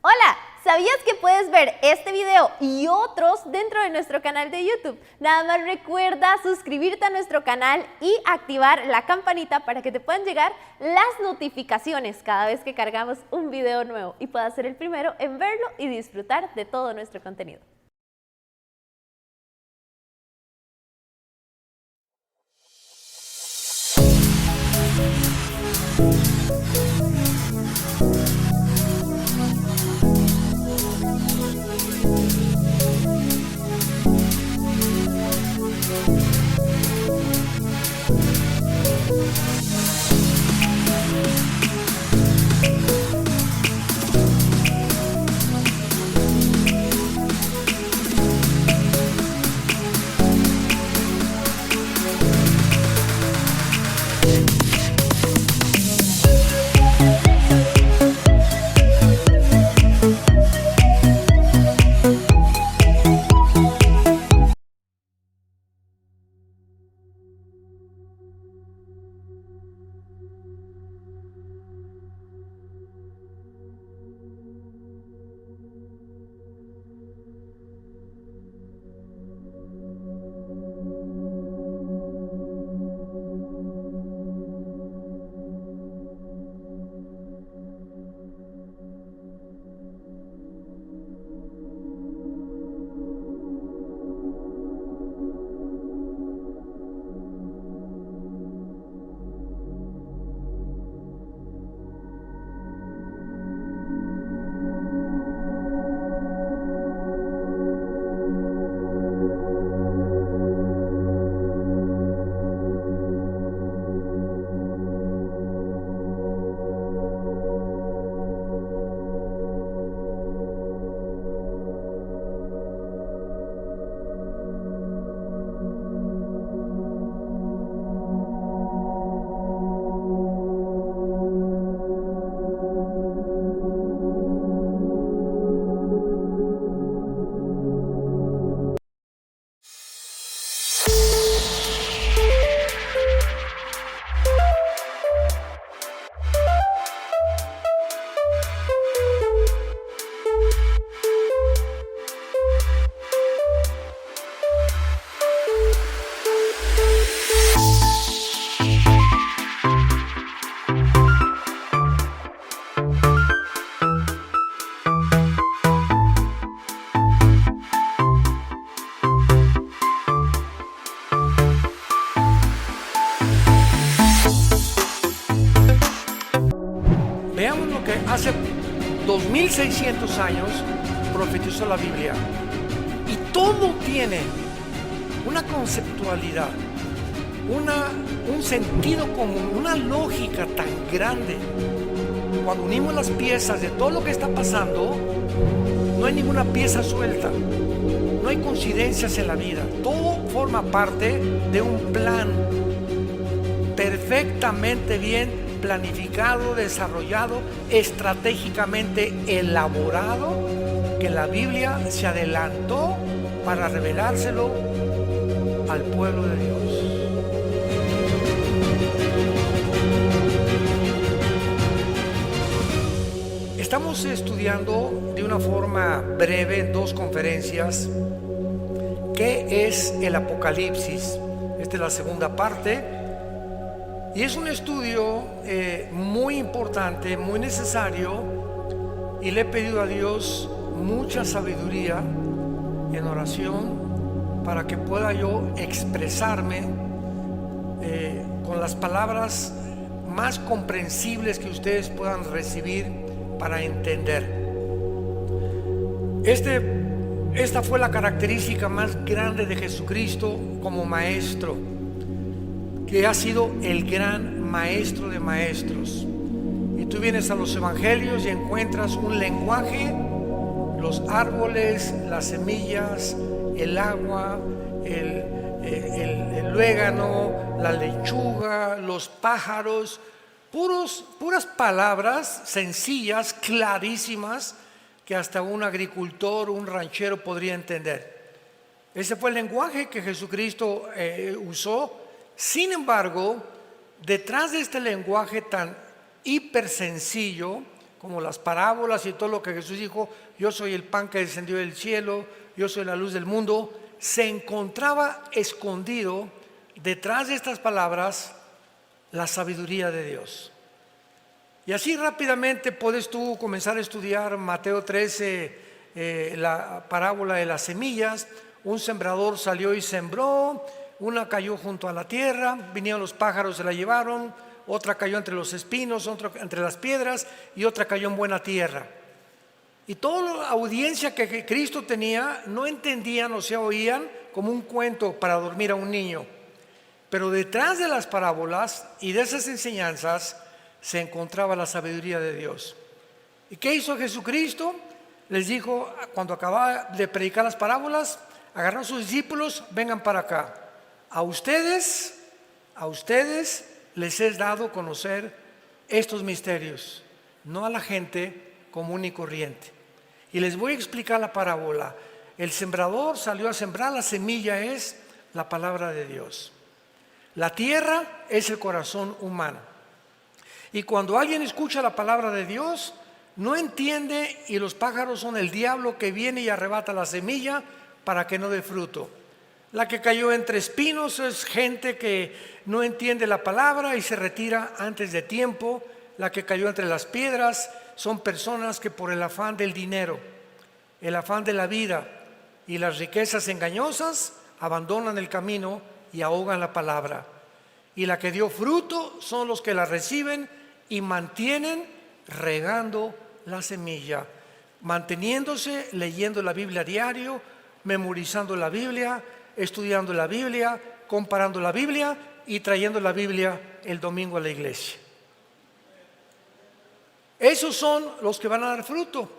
Hola, ¿sabías que puedes ver este video y otros dentro de nuestro canal de YouTube? Nada más recuerda suscribirte a nuestro canal y activar la campanita para que te puedan llegar las notificaciones cada vez que cargamos un video nuevo y puedas ser el primero en verlo y disfrutar de todo nuestro contenido. Veamos lo que hace 2600 años profetizó la Biblia. Y todo tiene una conceptualidad, un sentido común, una lógica tan grande. Cuando unimos las piezas de todo lo que está pasando, no hay ninguna pieza suelta, no hay coincidencias en la vida. Todo forma parte de un plan perfectamente bien planificado, desarrollado, estratégicamente elaborado, que la Biblia se adelantó para revelárselo al pueblo de Dios. Estamos estudiando de una forma breve en 2 conferencias qué es el Apocalipsis. Esta es la segunda parte. Y es un estudio muy importante, muy necesario, y le he pedido a Dios mucha sabiduría en oración para que pueda yo expresarme con las palabras más comprensibles que ustedes puedan recibir para entender. Esta fue la característica más grande de Jesucristo como maestro, que ha sido el gran maestro de maestros. Y tú vienes a los evangelios y encuentras un lenguaje, los árboles, las semillas, el agua, el luégano, la lechuga, los pájaros, puras palabras sencillas, clarísimas, que hasta un agricultor, un ranchero podría entender. Ese fue el lenguaje que Jesucristo usó. Sin embargo, detrás de este lenguaje tan hiper sencillo, como las parábolas y todo lo que Jesús dijo, yo soy el pan que descendió del cielo, yo soy la luz del mundo, se encontraba escondido detrás de estas palabras la sabiduría de Dios. Y así rápidamente puedes tú comenzar a estudiar Mateo 13, la parábola de las semillas. Un sembrador salió y sembró, una cayó junto a la tierra, vinieron los pájaros, se la llevaron, otra cayó entre los espinos, otra entre las piedras y otra cayó en buena tierra. Y toda la audiencia que Cristo tenía no entendían, o sea, oían como un cuento para dormir a un niño. Pero detrás de las parábolas y de esas enseñanzas se encontraba la sabiduría de Dios. ¿Y qué hizo Jesucristo? Les dijo, cuando acababa de predicar las parábolas, agarró a sus discípulos, vengan para acá. A ustedes les es dado conocer estos misterios, no a la gente común y corriente. Y les voy a explicar la parábola. El sembrador salió a sembrar, la semilla es la palabra de Dios. La tierra es el corazón humano. Y cuando alguien escucha la palabra de Dios, no entiende, y los pájaros son el diablo que viene y arrebata la semilla para que no dé fruto. La que cayó entre espinos es gente que no entiende la palabra y se retira antes de tiempo. La que cayó entre las piedras son personas que por el afán del dinero, el afán de la vida y las riquezas engañosas abandonan el camino y ahogan la palabra. Y la que dio fruto son los que la reciben y mantienen regando la semilla, manteniéndose, leyendo la Biblia a diario, memorizando la Biblia, estudiando la Biblia, comparando la Biblia y trayendo la Biblia el domingo a la iglesia. Esos son los que van a dar fruto.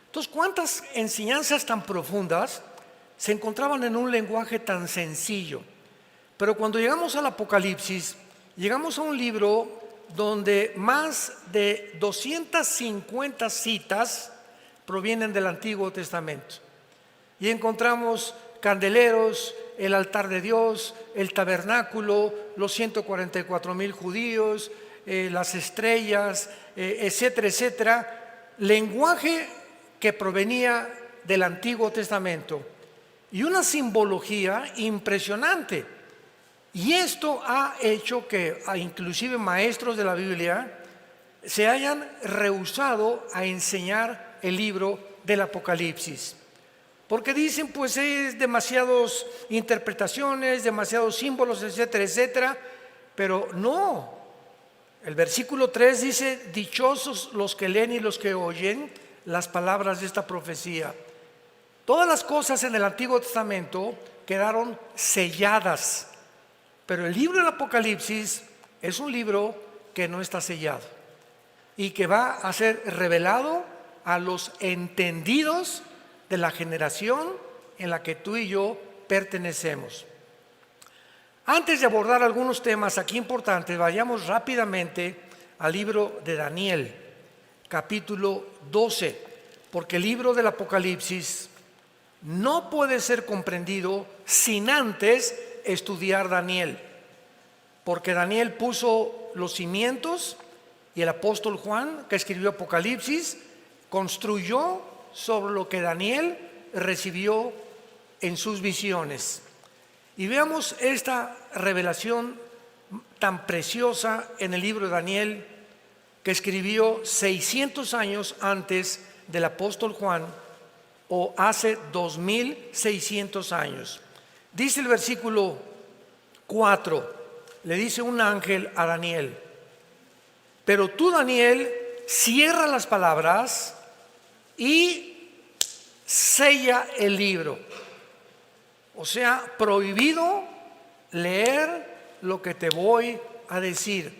Entonces, ¿cuántas enseñanzas tan profundas se encontraban en un lenguaje tan sencillo? Pero cuando llegamos al Apocalipsis, llegamos a un libro donde más de 250 citas provienen del Antiguo Testamento. Y encontramos candeleros, el altar de Dios, el tabernáculo, los 144,000 judíos, las estrellas, etcétera, etcétera. Lenguaje que provenía del Antiguo Testamento y una simbología impresionante. Y esto ha hecho que inclusive maestros de la Biblia se hayan rehusado a enseñar el libro del Apocalipsis. Porque dicen, pues es demasiadas interpretaciones, demasiados símbolos, etcétera, etcétera. Pero no. El versículo 3 dice, dichosos los que leen y los que oyen las palabras de esta profecía. Todas las cosas en el Antiguo Testamento quedaron selladas. Pero el libro del Apocalipsis es un libro que no está sellado y que va a ser revelado a los entendidos de la generación en la que tú y yo pertenecemos. Antes de abordar algunos temas aquí importantes, vayamos rápidamente al libro de Daniel, capítulo 12, porque el libro del Apocalipsis no puede ser comprendido sin antes estudiar Daniel, porque Daniel puso los cimientos y el apóstol Juan, que escribió Apocalipsis, construyó sobre lo que Daniel recibió en sus visiones. Y veamos esta revelación tan preciosa en el libro de Daniel, que escribió 600 años antes del apóstol Juan, o hace 2600 años. Dice el versículo 4, le dice un ángel a Daniel, pero tú, Daniel, cierra las palabras y sella el libro. O sea, prohibido leer lo que te voy a decir.